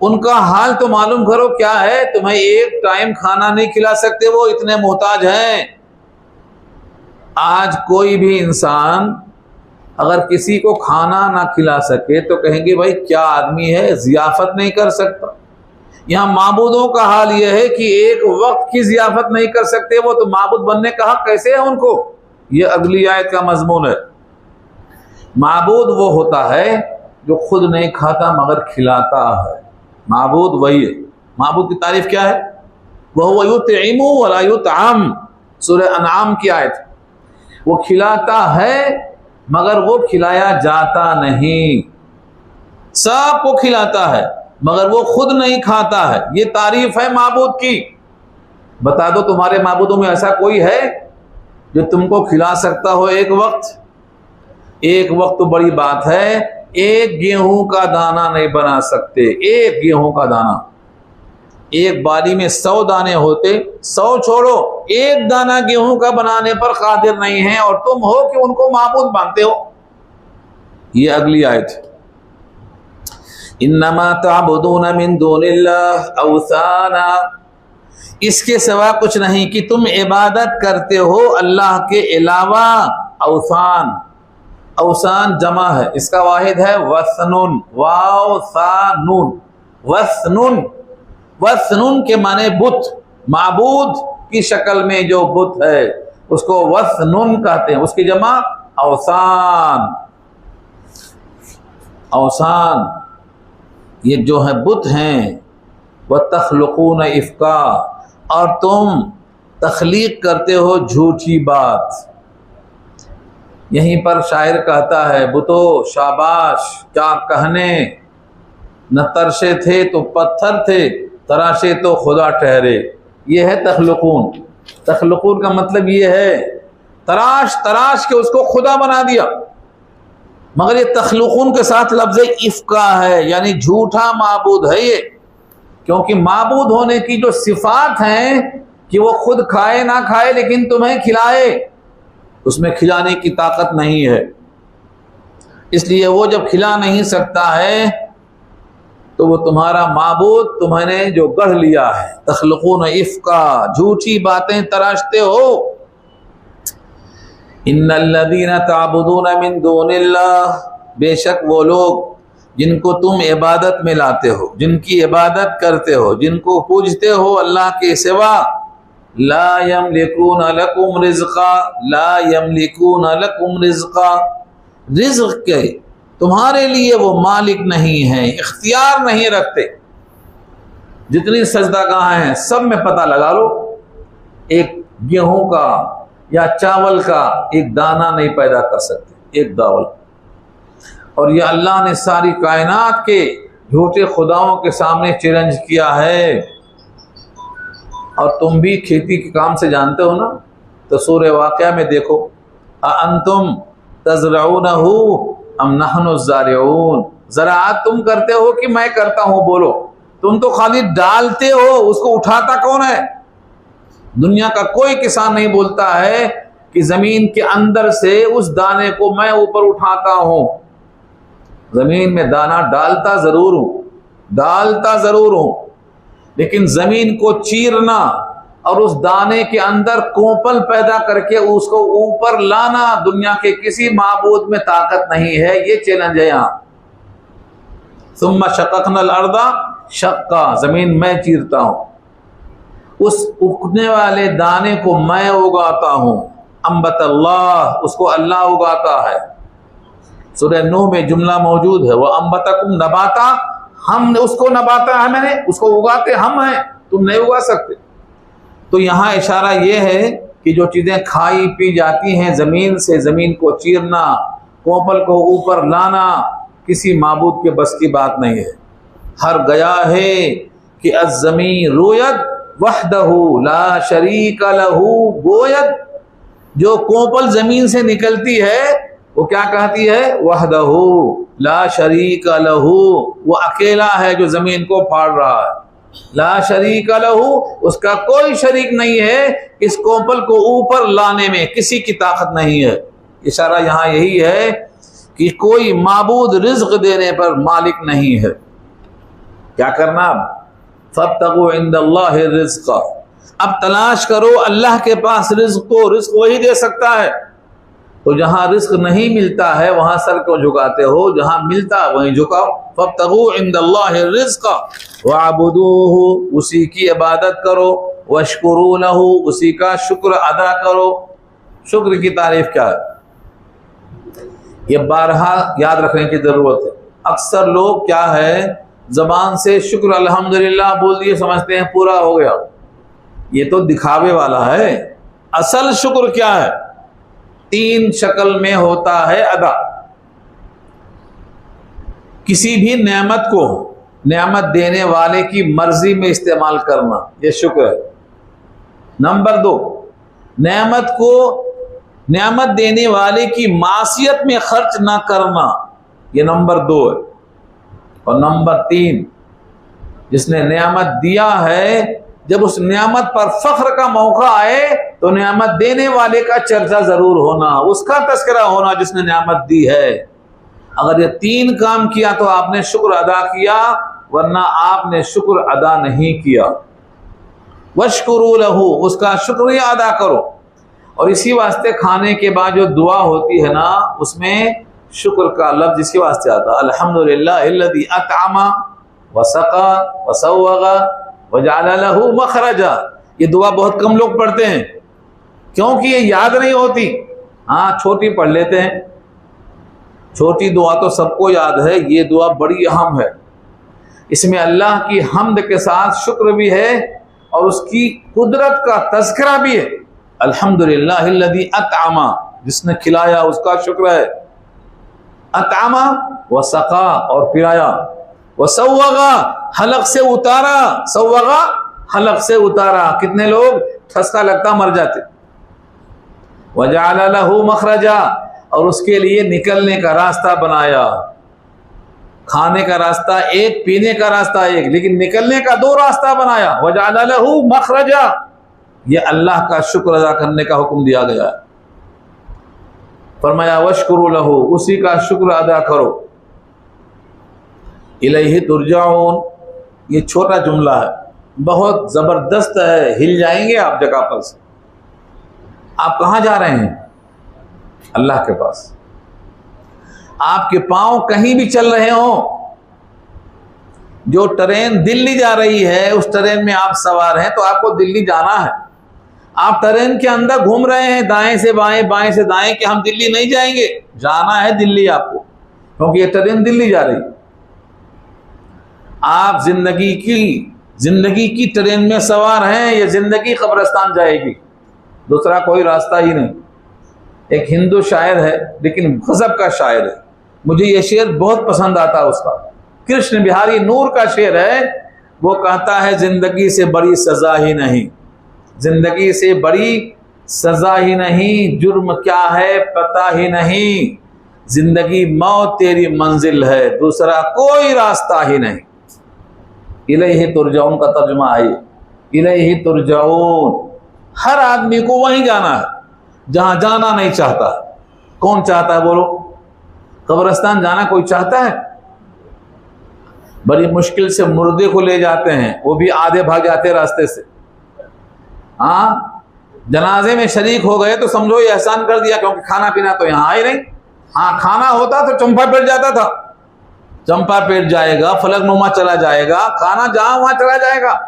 उनका हाल तो मालूम करो क्या है। तुम्हें एक टाइम खाना नहीं खिला सकते, वो इतने मोहताज हैं। आज कोई भी इंसान अगर किसी को खाना ना खिला सके तो कहेंगे भाई क्या आदमी है, जियाफत नहीं कर सकता। यहाँ माबूदों का हाल यह है कि एक वक्त की जियाफत नहीं कर सकते वो, तो माबूद बनने का हक कैसे है उनको? ये अगली आयत का मजमून है। माबूद वो होता है जो खुद नहीं खाता मगर खिलाता है। माबूद वही है। माबूद की तारीफ क्या है? वह युतइमु वला युतअम, सूरह अनआम की आयत। वो खिलाता है मगर वो खिलाया जाता नहीं। सबको खिलाता है मगर वो खुद नहीं खाता है। ये तारीफ है माबूद की। बता दो तुम्हारे माबूदों में ऐसा कोई है जो तुमको खिला सकता हो एक वक्त? एक वक्त तो बड़ी बात है, एक गेहूं का दाना नहीं बना सकते। एक गेहूं का दाना, एक बारी में 100 दाने होते, 100 छोड़ो, एक दाना गेहूं का बनाने पर कादिर नहीं है और तुम हो कि उनको माबूद मानते हो। ये अगली आयत, इन्नमा ताबुदून मिन दुनिल्लाह औसाना, इसके सिवा कुछ नहीं कि तुम इबादत करते हो अल्लाह के अलावा औसान। औसान जमा है, इसका वाहिद है वसनुन, वाव सा नून, वसनुन। वसनुन के माने बुत, माबूद की शक्ल में जो बुत है उसको वसनुन कहते हैं। उसकी जमा औसान। औसान ये जो है बुत हैं। वह तख्लुकून इफ्का, और तुम तख्लीक करते हो झूठी बात। यहीं पर शायर कहता है, बुतो शाबाश क्या कहने, न तरशे थे तो पत्थर थे, तराशे तो खुदा ठहरे। ये है तख्लुकून। तख्लुकून का मतलब ये है तराश तराश के उसको खुदा बना दिया। मगर ये तख्लुकून के साथ लफ्ज़ इफ्का है, यानी झूठा माबूद है ये। क्योंकि माबूद होने की जो सिफात हैं कि वो खुद खाए ना खाए लेकिन तुम्हें खिलाए, उसमें खिलाने की ताकत नहीं है। इसलिए वो जब खिला नहीं सकता है तो वो तुम्हारा माबूद तुम्हारे जो गढ़ लिया है। तख्लुकून इफ्का, झूठी बातें तराशते हो। इन्नल्लज़ीना ताबुदून मिन दुनिल्लाह, बेशक वो लोग जिनको तुम इबादत में लाते हो, जिनकी इबादत करते हो, जिनको पूजते हो अल्लाह के सिवा, ला यमलिकून लकुम रिज़्क़ा, ला यमलिकून लकुम रिज़्क़ा, रिज़्क़ के तुम्हारे लिए वो मालिक नहीं है, इख्तियार नहीं रखते। जितनी सजदागाह हैं सब में पता लगा लो, एक गेहूं का या चावल का एक दाना नहीं पैदा कर सकते, एक दावल। और ये अल्लाह ने सारी कायनात के झूठे खुदाओं के सामने चैलेंज किया है और तुम भी खेती के काम से जानते हो ना, तो सूरह वाक़िया में देखो, अअंतुम तज़रऊनहु अम नहनु ज़ारिऊन, ज़राअत तुम करते हो कि मैं करता हूँ? बोलो, तुम तो खाली डालते हो, उसको उठाता कौन है? दुनिया का कोई किसान नहीं बोलता है कि जमीन के अंदर से उस दाने को मैं ऊपर उठाता हूं। जमीन में दाना डालता जरूर हूं, लेकिन जमीन को चीरना और उस दाने के अंदर कोपल पैदा करके उसको ऊपर लाना दुनिया के किसी माबूद में ताकत नहीं है। ये चैलेंज है यहाँ। सुम्मा शक़क़नल अर्दा शक़्क़ा, जमीन मैं चीरता हूं, उस उगने वाले दाने को मैं उगाता हूं। अम्बतल्लाह, उसको अल्लाह उगाता है। सूरह नूह में जुमला मौजूद है, वह अम्बतकुम नबाता, हमने उसको नबाता है, मैंने उसको उगाते हम हैं, तुम नहीं उगा सकते। तो यहाँ इशारा यह है कि जो चीज़ें खाई पी जाती हैं ज़मीन से, ज़मीन को चीरना, कोपल को ऊपर लाना किसी माबूद के बस की बात नहीं है। हर गया है कि अज़्ज़मीन रोयत वहदहू ला शरीका लहू गोयत, जो कोपल जमीन से निकलती है वो क्या कहती है? वहदहू ला शरीका लहू, वो अकेला है जो जमीन को फाड़ रहा है। ला शरीका लहू, उसका कोई शरीक नहीं है, इस कोपल को ऊपर लाने में किसी की ताकत नहीं है। इशारा यहाँ यही है कि कोई माबूद रिज्क देने पर मालिक नहीं है। क्या करना? फब्तगू इंदल्लाहि रिज़्क़, अब तलाश करो अल्लाह के पास रिज़्क़ को, रिज़्क़ वही दे सकता है। तो जहां रिज़्क़ नहीं मिलता है वहां सर क्यों झुकाते हो? जहां मिलता है वहीं झुकाओ। फब्तगू इंदल्लाहि रिज़्क़ वअबुदूहु, उसी की इबादत करो, वश्कुरू लहू, उसी का शुक्र अदा करो। शुक्र की तारीफ क्या है? ये बारहा याद रखने की जरूरत है। अक्सर लोग क्या है, जबान से शुक्र अल्हम्दुलिल्लाह बोल दिए, समझते हैं पूरा हो गया। ये तो दिखावे वाला है। असल शुक्र क्या है? 3 शक्ल में होता है अदा। किसी भी नेमत को नेमत देने वाले की मर्जी में इस्तेमाल करना, यह शुक्र है। नंबर 2, नेमत को नेमत देने वाले की मासियत में खर्च ना करना, यह नंबर 2 है। और नंबर 3, जिसने नेमत दिया है, जब उस नेमत पर फख्र का मौका आए तो नेमत देने वाले का चर्चा जरूर होना, उसका तस्करा होना जिसने नेमत दी है। अगर ये 3 काम किया तो आपने शुक्र अदा किया, वरना आपने शुक्र अदा नहीं किया। वश्कुरू लहू, उसका शुक्रिया अदा करो। और इसी वास्ते खाने के बाद जो दुआ होती है ना, उसमें शुक्र का लफ्ज इसी वास्ते आता है, अल्हम्दुलिल्लाहिल्लज़ी अतअमा वसक़ा वसव्वग़ा वजअल लहू मखरजा। ये दुआ बहुत कम लोग पढ़ते हैं क्योंकि ये याद नहीं होती। हाँ, छोटी पढ़ लेते हैं। छोटी दुआ तो सबको याद है, ये दुआ बड़ी अहम है। इसमें अल्लाह की हम्द के साथ शुक्र भी है और उसकी कुदरत का तज़किरा भी है। अल्हम्दुलिल्लाहिल्लज़ी अतअमा, जिसने खिलाया उसका शुक्र है। अतअमा वसक़ा, और पिलाया। वसव्वग़ा, हलक से उतारा। सव्वग़ा, हलक से उतारा। कितने लोग ठसका लगता मर जाते। वजअल लहू मखरजा, और उसके लिए निकलने का रास्ता बनाया। खाने का रास्ता एक, पीने का रास्ता एक, लेकिन निकलने का 2 रास्ता बनाया। वजअल लहू मखरजा, ये अल्लाह का शुक्र अदा करने का हुक्म दिया गया है। फरमाया वश्कुरू लहू, उसी का शुक्र अदा करो। इलैहि तुरजाऊन, ये छोटा जुमला है, बहुत जबरदस्त है, हिल जाएंगे आप जगह पर से। आप कहाँ जा रहे हैं? अल्लाह के पास। आपके पांव कहीं भी चल रहे हो, जो ट्रेन दिल्ली जा रही है उस ट्रेन में आप सवार हैं तो आपको दिल्ली जाना है। आप ट्रेन के अंदर घूम रहे हैं दाएं से बाएं, बाएं से दाएं, कि हम दिल्ली नहीं जाएंगे। जाना है दिल्ली आपको, क्योंकि ये ट्रेन दिल्ली जा रही है। आप जिंदगी की ट्रेन में सवार हैं, ये जिंदगी कब्रिस्तान जाएगी, दूसरा कोई रास्ता ही नहीं। एक हिंदू शायर है, लेकिन गजब का शायर है, मुझे ये शेर बहुत पसंद आता है उसका। कृष्ण बिहारी नूर का शेर है। वो कहता है जिंदगी से बड़ी सजा ही नहीं, जिंदगी से बड़ी सजा ही नहीं, जुर्म क्या है पता ही नहीं। जिंदगी मौत तेरी मंजिल है, दूसरा कोई रास्ता ही नहीं। इलैहि तुरजाऊन का तर्जुमा है, इलैहि तुरजाऊन। हर आदमी को वहीं जाना है जहां जाना नहीं चाहता। कौन चाहता है बोलो? कब्रिस्तान जाना कोई चाहता है? बड़ी मुश्किल से मुर्दे को ले जाते हैं, वो भी आधे भाग जाते रास्ते से। हाँ, जनाजे में शरीक हो गए तो समझो ये एहसान कर दिया, क्योंकि खाना पीना तो यहाँ ही नहीं। हाँ, खाना होता तो चंपा पेट जाता था, चंपा पेट जाएगा, फलकनुमा चला जाएगा, खाना जहां वहां चला जाएगा,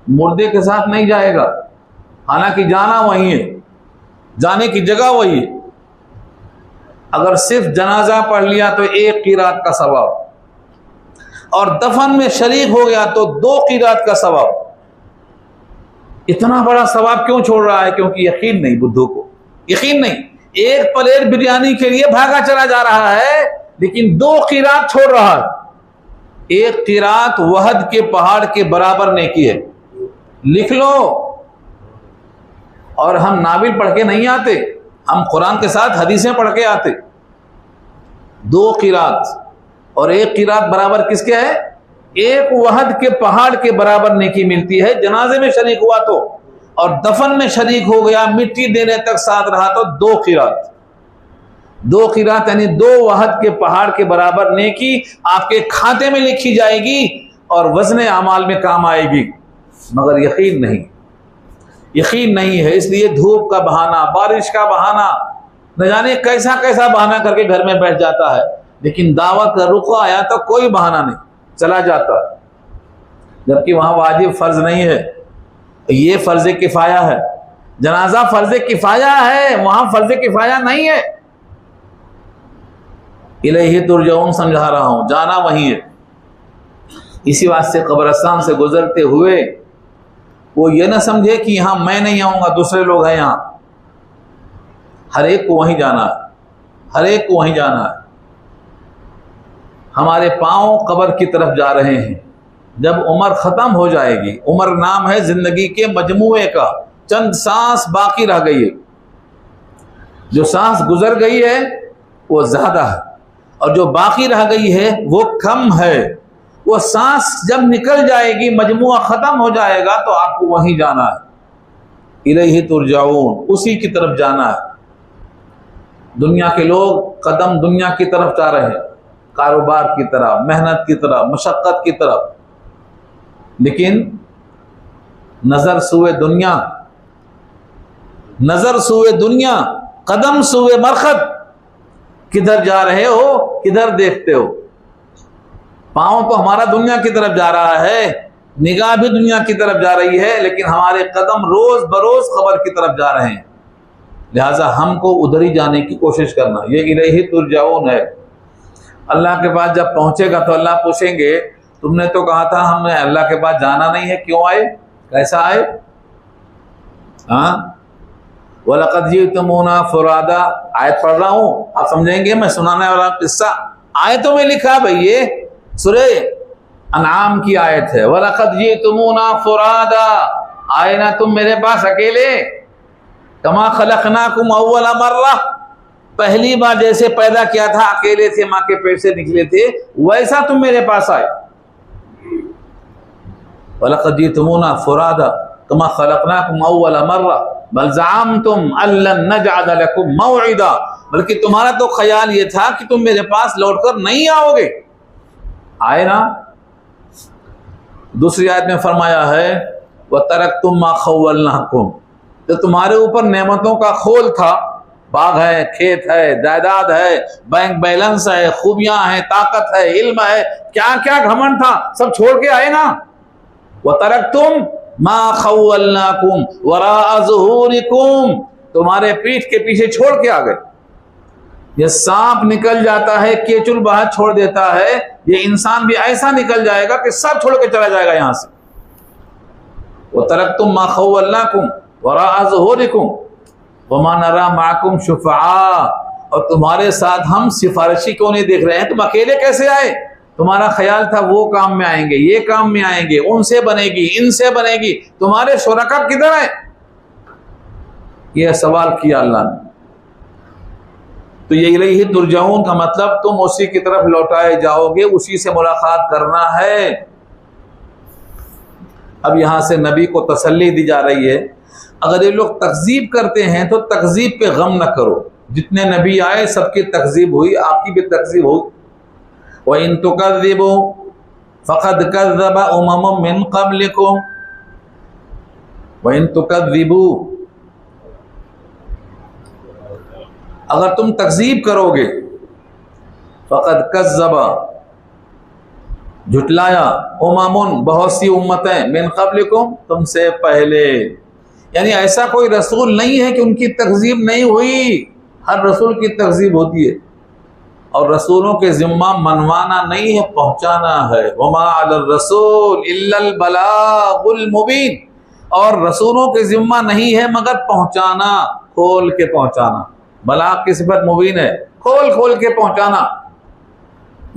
मुर्दे के साथ नहीं जाएगा। हालांकि जाना वही है, जाने की जगह वही है। अगर सिर्फ जनाजा पढ़ लिया तो 1 क़िरात का सवाब, और दफन में शरीक हो गया तो 2 क़िरात का सवाब। इतना बड़ा सवाब क्यों छोड़ रहा है? क्योंकि यकीन नहीं, बुद्धू को यकीन नहीं। 1 प्लेट बिरयानी के लिए भागा चला जा रहा है, लेकिन 2 क़िरात छोड़ रहा है। 1 क़िरात वहद के पहाड़ के बराबर नेकी है, लिख लो। और हम नाविल पढ़ के नहीं आते, हम कुरान के साथ हदीसें पढ़ के आते। 2 क़िरात और 1 क़िरात बराबर किसके है? 1 वहद के पहाड़ के बराबर नेकी मिलती है जनाजे में शरीक हुआ तो, और दफन में शरीक हो गया, मिट्टी देने तक साथ रहा तो 2 क़िरात। 2 क़िरात यानी 2 वहद के पहाड़ के बराबर नेकी आपके खाते में लिखी जाएगी और वज़न अमाल में काम आएगी। मगर यकीन नहीं, यकीन नहीं है। इसलिए धूप का बहाना, बारिश का बहाना, न जाने कैसा कैसा बहाना करके घर में बैठ जाता है। लेकिन दावत का रुख आया तो कोई बहाना नहीं, चला जाता है। जबकि वहां वाजिब फर्ज नहीं है, ये फर्ज किफाया है। जनाजा फर्ज किफाया है, वहां फर्ज किफाया नहीं है। इलैहि तुरजाऊन समझा रहा हूं, जाना वही है। इसी वास्ते कब्रिस्तान से गुजरते हुए वो ये ना समझे कि यहां मैं नहीं आऊंगा, दूसरे लोग हैं यहां। हर एक को वहीं जाना है, हर एक को वहीं जाना है। हमारे पांव कब्र की तरफ जा रहे हैं। जब उम्र खत्म हो जाएगी, उम्र नाम है जिंदगी के मजमूए का, चंद सांस बाकी रह गई है। जो सांस गुजर गई है वो ज्यादा है, और जो बाकी रह गई है वो कम है। वो सांस जब निकल जाएगी, मजमुआ खत्म हो जाएगा, तो आपको वहीं जाना है। इलैहि तुरजाऊन, उसी की तरफ जाना है। दुनिया के लोग कदम दुनिया की तरफ जा रहे हैं, कारोबार की तरफ, मेहनत की तरफ, मशक्कत की तरफ। लेकिन नजर सुए दुनिया, नजर सुए दुनिया, कदम सुए मरखद। किधर जा रहे हो, किधर देखते हो? पांव तो हमारा दुनिया की तरफ जा रहा है, निगाह भी दुनिया की तरफ जा रही है, लेकिन हमारे कदम रोज बरोज खबर की तरफ जा रहे हैं। लिहाजा हमको उधर ही जाने की कोशिश करना, ये इलैहि तुरजाऊन है। अल्लाह के पास जब पहुंचेगा तो अल्लाह पूछेंगे, तुमने तो कहा था हमें अल्लाह के पास जाना नहीं है, क्यों आए, कैसा आए? हाँ, वलक़द जीतमूना फुरादा, आयत पढ़ रहा हूं, आप समझेंगे मैं सुनाने वाला किस्सा। आयतों में लिखा भाई, ये सूरे अनआम की आयत है। वलक़द जीतमूना फुरादा, आए ना तुम मेरे पास अकेले। कमा खलक़नाकुम अव्वल मर्रा, पहली बार जैसे पैदा किया था अकेले थे, माँ के पेट से निकले थे, वैसा तुम मेरे पास आए। वलक़द जीतमूना फुरादा कमा खलक़नाकुम अव्वल मर्रा बल ज़अमतुम अल्लन नजअल लकुम मौइदा, बल्कि तुम्हारा तो ख्याल ये था कि तुम मेरे पास लौटकर नहीं आओगे। आए ना। दूसरी आयत में फरमाया है, व तरक्तुम मा खव्वलनाकुम, जो तुम्हारे ऊपर नेमतों का खोल था, बाग है, खेत है, जायदाद है, बैंक बैलेंस है, खूबियां हैं, ताकत है, इल्म है, क्या क्या घमंड था, सब छोड़ के आए ना। व तरक्तुम मा खव्वलनाकुम वराअ ज़ुहूरिकुम, तुम्हारे पीठ के पीछे छोड़ के आ गए। ये सांप निकल जाता है, केचुल बाहर छोड़ देता है, ये इंसान भी ऐसा निकल जाएगा कि सब छोड़ के चला जाएगा यहां से। व तरक्तुम मा खव्वलनाकुम वराअ ज़ुहूरिकुम वमा नरा माकुम शुफ़आ, और तुम्हारे साथ हम सिफारिशी क्यों नहीं देख रहे हैं? तुम अकेले कैसे आए? तुम्हारा ख्याल था वो काम में आएंगे, ये काम में आएंगे, उनसे बनेगी, इनसे बनेगी, तुम्हारे शुरका किधर है? यह सवाल किया अल्लाह ने। तो ये इलैहि तुरजाऊन का मतलब तुम उसी की तरफ लौटाए जाओगे, उसी से मुलाकात करना है। अब यहां से नबी को तसल्ली दी जा रही है, अगर ये लोग तकजीब करते हैं तो तकजीब पे गम न करो। जितने नबी आए सबकी तकजीब हुई, आपकी भी तकजीब हुई। व इन तुकज़्ज़िबू फ़क़द कज़्ज़ब उममुम मिन क़ब्लिकुम व इन तुकज़्ज़िबू, अगर तुम तकजीब करोगे, फ़क़द कज़्ज़ब झुटलाया, उममुन बहुत सी उम्मतें, मिन क़ब्लिकुम तुमसे पहले, यानी ऐसा कोई रसूल नहीं है कि उनकी तकजीब नहीं हुई। हर रसूल की तकजीब होती है और रसूलों के जिम्मा मनवाना नहीं है, पहुंचाना है। वमा अलर रसूल इल्लल बलागुल मुबीन, और रसूलों के जिम्मा नहीं है मगर पहुंचाना, खोल के पहुंचाना। बलाग की सिफत मुबीन है, खोल खोल के पहुंचाना।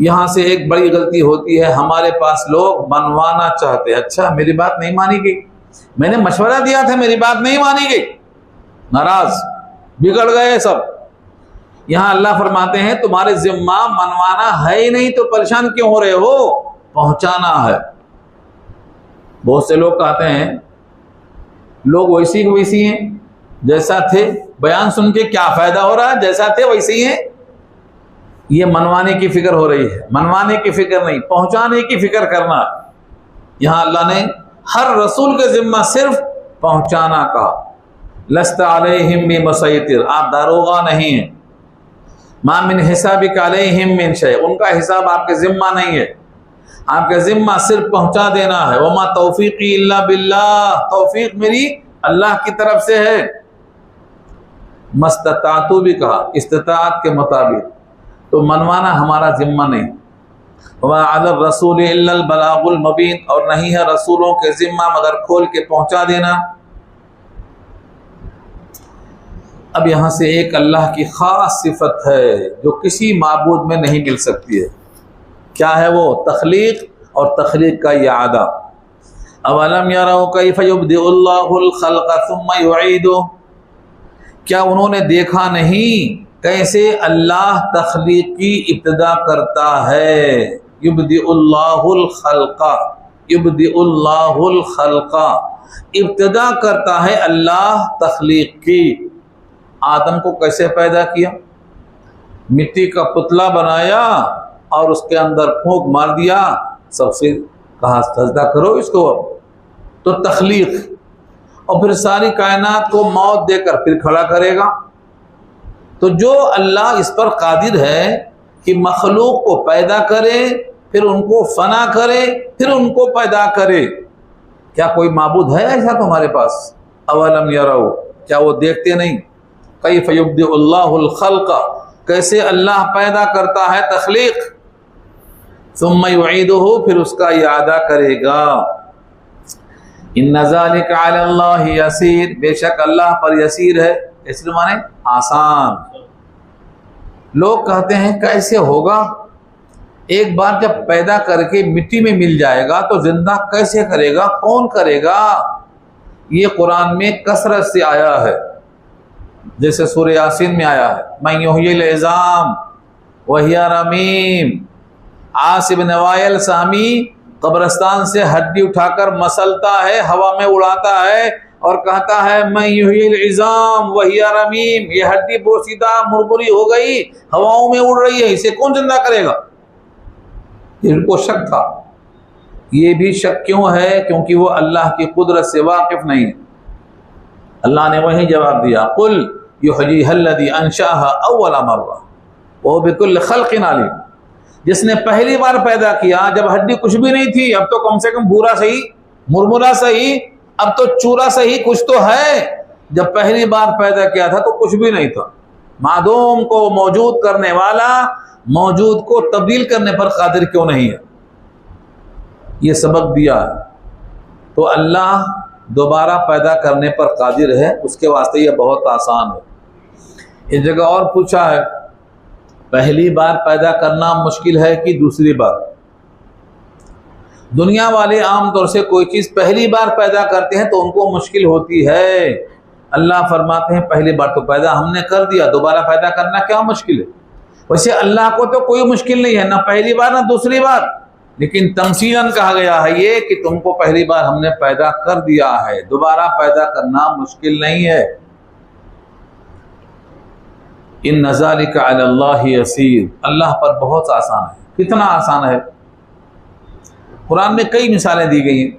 यहाँ से एक बड़ी गलती होती है, हमारे पास लोग मनवाना चाहते हैं। अच्छा मेरी बात नहीं मानी गई, मैंने मशवरा दिया था, मेरी बात नहीं मानी गई, नाराज, बिगड़ गए सब। यहाँ अल्लाह फरमाते हैं तुम्हारे जिम्मा मनवाना है ही नहीं तो परेशान क्यों हो रहे हो, पहुंचाना है। बहुत से लोग कहते हैं लोग वैसी ही वैसी हैं जैसा थे, बयान सुन के क्या फायदा हो रहा है, जैसा थे वैसे ही हैं। ये मनवाने की फिक्र हो रही है, मनवाने की फिक्र नहीं, पहुंचाने की फिक्र करना। यहाँ अल्लाह ने हर रसूल के जिम्मा सिर्फ पहुंचाना कहा। लस्ता अलैहिम बिमुसैतिर, आप दारोगा नहीं हैं। मा मिन हिसाबिक अलैहिम मिन शै, उनका हिसाब आपके जिम्मा नहीं है, आपके जिम्मा सिर्फ पहुंचा देना है। वमा तौफीकी इल्ला बिल्लाह, तौफीक मेरी अल्लाह की तरफ से है। मस्ततातु भी कहा, इस्तिताअत के मुताबिक, तो मनवाना हमारा जिम्मा नहीं। वमा अलर रसूल इल्लल बलागुल मुबीन, और नहीं है रसूलों के जिम्मा मगर खोल के पहुंचा देना। अब यहाँ से एक अल्लाह की ख़ास सिफत है जो किसी माबूद में नहीं मिल सकती है। क्या है वो? तख्लीक और तख्लीक का इआदा। अवलम यरौ कैफ़ युब्दिउल्लाहुल खल्क़ सुम्मा युईदुहु, क्या उन्होंने देखा नहीं कैसे अल्लाह तख्लीक की इब्तिदा करता है। युब्दिउल्लाहुल खल्क़, युब्दिउल्लाहुल खल्क़, इब्तिदा करता है अल्लाह तख्लीक की। आदम को कैसे पैदा किया? मिट्टी का पुतला बनाया और उसके अंदर फूंक मार दिया, सबसे कहा सजदा करो इसको, तो तख्लीक। और फिर सारी कायनात को मौत देकर फिर खड़ा करेगा। तो जो अल्लाह इस पर कादिर है कि मखलूक को पैदा करे, फिर उनको फना करे, फिर उनको पैदा करे, क्या कोई माबूद है ऐसा तुम्हारे पास? अवलम यरौ, क्या वो देखते नहीं? कैफ़ युब्दिउल्लाहुल खल्क़, कैसे अल्लाह पैदा करता है तख्लीक, सुम्मा युईदुहु, फिर उसका इआदा करेगा। इन्ना ज़ालिका अलल्लाहि यसीर, बेशक अल्लाह पर यसीर है, यसीर माने आसान। लोग कहते हैं कैसे होगा, एक बार जब पैदा करके मिट्टी में मिल जाएगा तो जिंदा कैसे करेगा, कौन करेगा? ये कुरान में कसरत से आया है, जैसे सूरह यासीन में आया है, मैं युह्यिल इज़ाम वहिया रमीम। आस इब्न वाइल सामी कब्रिस्तान से हड्डी उठाकर मसलता है, हवा में उड़ाता है और कहता है मैं युह्यिल इज़ाम वहिया रमीम, ये हड्डी बोसीदा मुरमुरी हो गई, हवाओं में उड़ रही है, इसे कौन जिंदा करेगा? इनको शक था। ये भी शक क्यों है? क्योंकि वो अल्लाह की कुदरत से वाकिफ नहीं है। अल्लाह ने वही जवाब दिया, कुल युहयिहल्लज़ी अंशाहा अव्वल मर्रा वहुवा बिकुल्लि खल्क़िन अलीम, जिसने पहली बार पैदा किया जब हड्डी कुछ भी नहीं थी, अब तो कम से कम भूरा सही, मुरमुरा सही, अब तो चूरा सही, कुछ तो है। जब पहली बार पैदा किया था तो कुछ भी नहीं था। मादूम को मौजूद करने वाला मौजूद को तब्दील करने पर कादिर क्यों नहीं है? ये सबक दिया। तो अल्लाह दोबारा पैदा करने पर कादिर है, उसके वास्ते यह बहुत आसान है। इस जगह और पूछा है, पहली बार पैदा करना मुश्किल है कि दूसरी बार? दुनिया वाले आमतौर से कोई चीज़ पहली बार पैदा करते हैं तो उनको मुश्किल होती है, अल्लाह फरमाते हैं पहली बार तो पैदा हमने कर दिया, दोबारा पैदा करना क्या मुश्किल है। वैसे अल्लाह को तो कोई मुश्किल नहीं है, ना पहली बार ना दूसरी बार, लेकिन तमसीलन कहा गया है ये कि तुमको पहली बार हमने पैदा कर दिया है, दोबारा पैदा करना मुश्किल नहीं है। इन ज़ालिका अलल्लाहि यसीर, अल्लाह पर बहुत आसान है। कितना आसान है? कुरान में कई मिसालें दी गई हैं।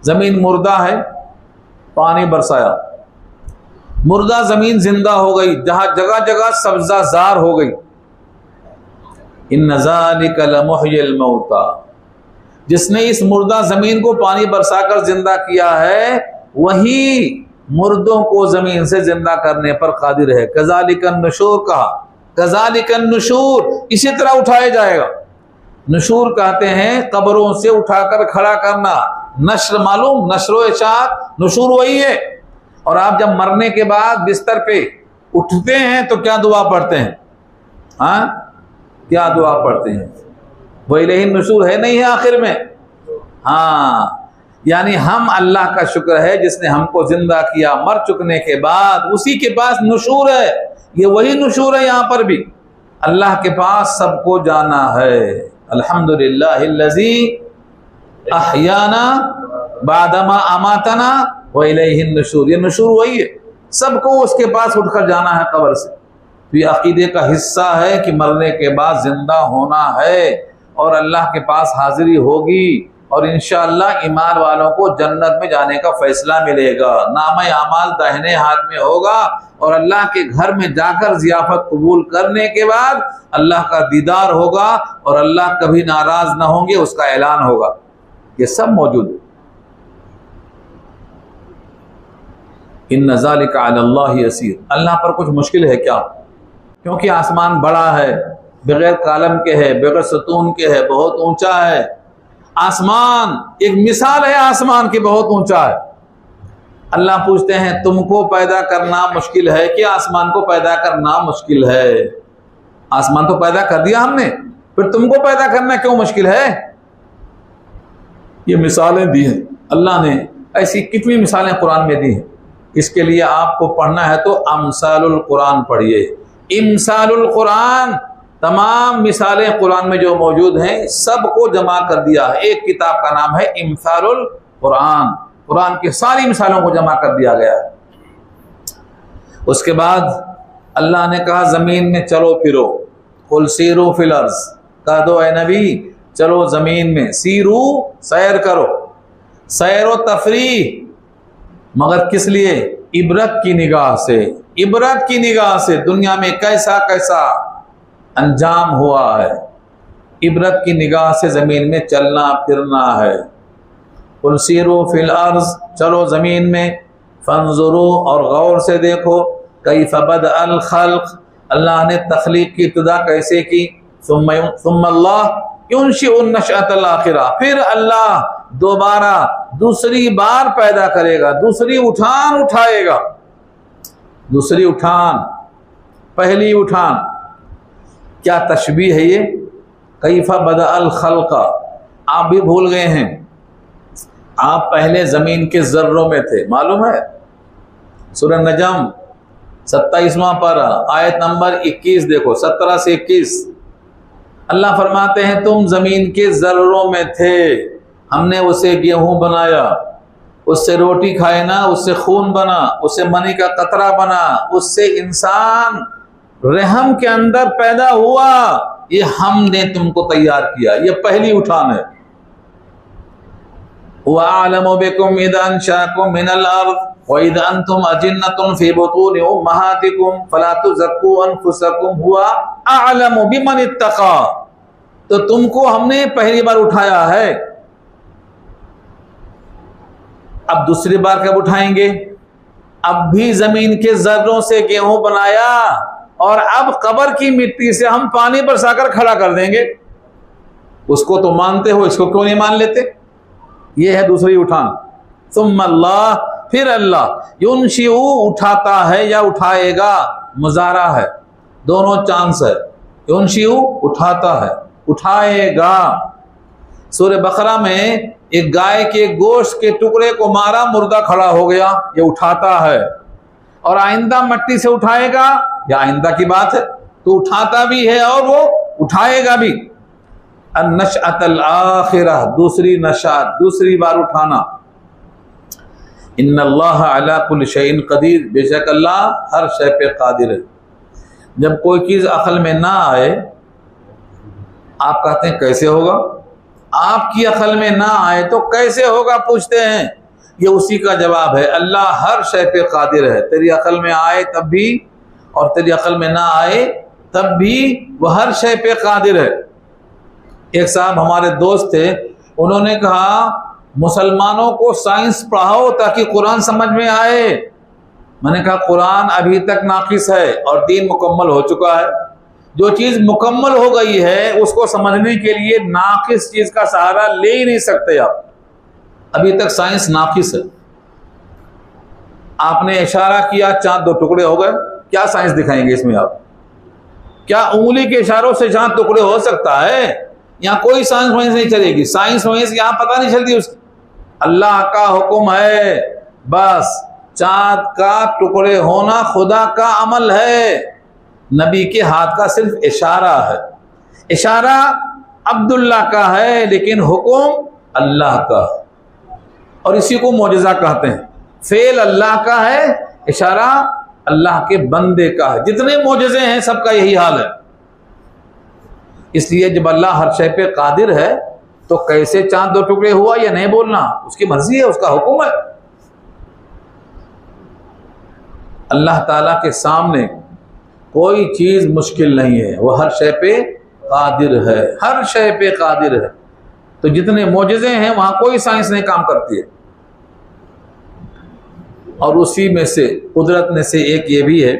ज़मीन मुर्दा है, पानी बरसाया, मुर्दा ज़मीन जिंदा हो गई, जहाँ जगह जगह सब्ज़ाज़ार हो गई। इन ज़ालिका लमुहयिल मौता, जिसने इस मुर्दा ज़मीन को पानी बरसाकर जिंदा किया है वही मुर्दों को ज़मीन से जिंदा करने पर कादिर है। कज़ालिकन नुशूर कहा, कज़ालिकन नुशूर, इसी तरह उठाया जाएगा। नशूर कहते हैं कब्रों से उठाकर खड़ा करना। नश्र मालूम, नश्रो इशात, नशूर वही है। और आप जब मरने के बाद बिस्तर पे उठते हैं तो क्या दुआ पढ़ते हैं? हाँ, क्या दुआ पढ़ते हैं? वही लेकिन नशूर है नहीं है आखिर में। हाँ, यानी हम अल्लाह का शुक्र है जिसने हमको जिंदा किया, मर चुकने के बाद उसी के पास नशूर है। ये वही नशूर है, यहाँ पर भी अल्लाह के पास सबको जाना है। अल्हम्दुलिल्लाहिल्लज़ी अहयाना बादमा अमातना व इलैहिन नुशूर, ये नशूर वही है, सबको उसके पास उठकर जाना है कब्र से। तो ये अकीदे का हिस्सा है कि मरने के बाद जिंदा होना है और अल्लाह के पास हाजिरी होगी और इंशाअल्लाह ईमान वालों को जन्नत में जाने का फैसला मिलेगा। नामा अमाल दाहिने हाथ में होगा और अल्लाह के घर में जाकर जियाफत कबूल करने के बाद अल्लाह का दीदार होगा और अल्लाह कभी नाराज ना होंगे, उसका ऐलान होगा। ये सब मौजूद है। इन ज़ालिका अलल्लाहि यसीर, अल्लाह पर कुछ मुश्किल है क्या? क्योंकि आसमान बड़ा है, बगैर कालम के है, बगैर सतून के है, बहुत ऊंचा है। आसमान एक मिसाल है, आसमान की बहुत ऊंचा है। अल्लाह पूछते हैं तुमको पैदा करना मुश्किल है कि आसमान को पैदा करना मुश्किल है? आसमान तो पैदा कर दिया हमने, फिर तुमको पैदा करना क्यों मुश्किल है? ये मिसालें दी हैं अल्लाह ने, ऐसी कितनी मिसालें कुरान में दी हैं। इसके लिए आपको पढ़ना है तो अमसालुल कुरान पढ़िए। इमसालुल कुरान, तमाम मिसालें कुरान में जो मौजूद हैं सबको जमा कर दिया है। एक किताब का नाम है इमसालुल कुरान, कुरान की सारी मिसालों को जमा कर दिया गया है। उसके बाद अल्लाह ने कहा ज़मीन में चलो फिरो, कुल सीरू फिल अर्ज़, कह दो ए नबी चलो ज़मीन में, सीरू सैर करो, सैर व तफरीह, मगर किस लिए? इबरत की निगाह से, इबरत की निगाह से दुनिया में कैसा कैसा अंजाम हुआ है, इबरत की निगाह से ज़मीन में चलना फिरना है। कुल सीरू फिल अर्ज़, चलो ज़मीन में, फंजुरू और गौर से देखो, कैफ़ बदअल खल्क़, अल्लाह ने तख्लीक की इब्तिदा कैसे की, सुम्मल्लाह युनशिउन नशअतल आखिरा, फिर अल्लाह दोबारा दूसरी बार पैदा करेगा, दूसरी उठान उठाएगा। दूसरी उठान, पहली उठान क्या तशबीह है ये? कैफ़ बदअल खल्क़, आप भी भूल गए हैं। आप पहले ज़मीन के ज़र्रों में थे, मालूम है? सूरह नजम 27वां पारा आयत नंबर 21 देखो, 17 से 21। अल्लाह फरमाते हैं तुम ज़मीन के ज़र्रों में थे, हमने उसे गेहूं बनाया, उससे रोटी खाए ना, उससे खून बना, उससे मनी का कतरा बना, उससे इंसान रहम के अंदर पैदा हुआ। ये हमने तुमको तैयार किया, ये पहली उठान है। वअअलमु बिकुम इज़ अंशाकुम मिनल अर्ज़ व इज़ अंतुम अजिन्नतुन फी बुतूनि उम्महातिकुम फला तुज़क्कू अनफुसकुम हुवा अअलमु बिमन इत्तक़ा। तो तुमको हमने पहली बार उठाया है, अब दूसरी बार कब उठाएंगे? अब भी जमीन के जर्रों से गेहूं बनाया और अब कब्र की मिट्टी से हम पानी बरसाकर खड़ा कर देंगे। उसको तो मानते हो, इसको क्यों नहीं मान लेते? ये है दूसरी उठान। सुम्मा अल्लाह, फिर अल्लाह युनशिउ उठाता है या उठाएगा, मुजारा है, दोनों चांस है। युनशिउ उठाता है, उठाएगा। सूरह बकरा में एक गाय के गोश्त के टुकड़े को मारा, मुर्दा खड़ा हो गया, ये उठाता है। और आइंदा मट्टी से उठाएगा, या आइंदा की बात है, तो उठाता भी है और वो उठाएगा भी। अन्नशअतल आखिरह, दूसरी नशात, दूसरी बार उठाना। इन्नल्लाह अला कुल्लि शैइन कदीर, बेशक अल्लाह हर शय पे कादिर है। जब कोई चीज़ अकल में ना आए, आप कहते हैं कैसे होगा, आपकी अकल में ना आए तो कैसे होगा पूछते हैं, ये उसी का जवाब है। अल्लाह हर शय पे कादिर है। तेरी अकल में आए तब भी और तेरी अकल में ना आए तब भी वह हर शय पे कादिर है। एक साहब हमारे दोस्त थे, उन्होंने कहा मुसलमानों को साइंस पढ़ाओ ताकि कुरान समझ में आए। मैंने कहा कुरान अभी तक नाकिस है और दीन मुकम्मल हो चुका है। जो चीज़ मुकम्मल हो गई है उसको समझने के लिए नाकिस चीज़ का सहारा ले ही नहीं सकते आप। अभी तक साइंस नाकिस है। आपने इशारा किया, चांद दो टुकड़े हो गए, क्या साइंस दिखाएंगे इसमें आप? क्या उंगली के इशारों से चांद टुकड़े हो सकता है? यहाँ कोई साइंस वाइंस नहीं चलेगी। साइंस वाइंस यहाँ पता नहीं चलती उसकी। अल्लाह का हुक्म है, बस चांद का टुकड़े होना खुदा का अमल है। नबी के हाथ का सिर्फ इशारा है। इशारा अब्दुल्ला का है लेकिन हुक्म अल्लाह का, और इसी को मौजज़ा कहते हैं। फेल अल्लाह का है, इशारा अल्लाह के बंदे का है। जितने मौजज़े हैं सबका यही हाल है। इसलिए जब अल्लाह हर शय पे कादिर है तो कैसे चांद दो टुकड़े हुआ या नहीं बोलना उसकी मर्जी है, उसका हुक्म है। अल्लाह ताला के सामने कोई चीज मुश्किल नहीं है, वह हर शय पे कादिर है, हर शय पे कादिर है। तो जितने मौजज़े हैं वहां कोई साइंस नहीं काम करती है। और उसी में से कुदरत में से एक ये भी है,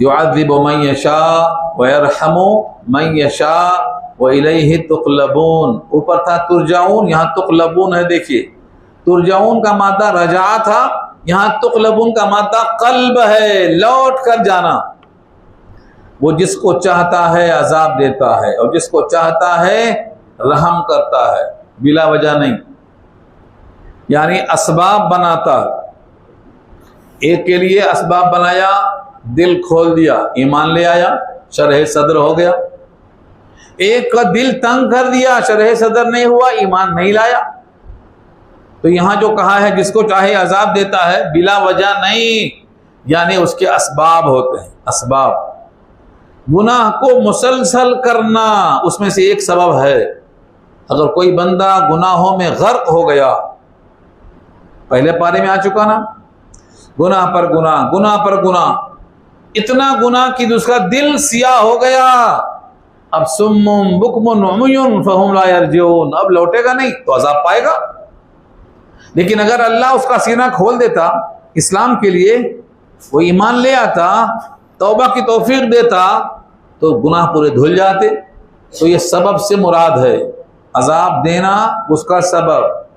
युअज़्ज़िबु मन यशा व यरहमु मन यशा व इलैहि तुक़लबून। ऊपर था तुरजाऊन, यहाँ तुक़लबून है। देखिए तुरजाऊन का मादा रजा था, यहाँ तुक़लबून का मादा क़ल्ब है, लौट कर जाना। वो जिसको चाहता है अजाब देता है और जिसको चाहता है रहम करता है, बिला वजह नहीं। यानी असबाब बनाता है। एक के लिए असबाब बनाया, दिल खोल दिया, ईमान ले आया, शरह सदर हो गया। एक का दिल तंग कर दिया, शरह सदर नहीं हुआ, ईमान नहीं लाया। तो यहां जो कहा है जिसको चाहे अजाब देता है, बिला वजह नहीं, यानी उसके असबाब होते हैं। असबाब गुनाह को मुसलसल करना उसमें से एक सबब है। अगर कोई बंदा गुनाहों में गर्क हो गया, पहले पारे में आ चुका ना, गुनाह पर गुनाह, गुनाह पर गुनाह, इतना गुनाह कि उसका दिल सियाह हो गया। अब सुम्मुम बुकमुन उमयुन फहुम ला यरजिऊन, अब लौटेगा नहीं तो अजाब पाएगा। लेकिन अगर अल्लाह उसका सीना खोल देता इस्लाम के लिए, वो ईमान ले आता, तौबा की तौफीक देता, तो गुनाह पूरे धुल जाते। तो ये सबब से मुराद है। अजाब देना उसका सबब,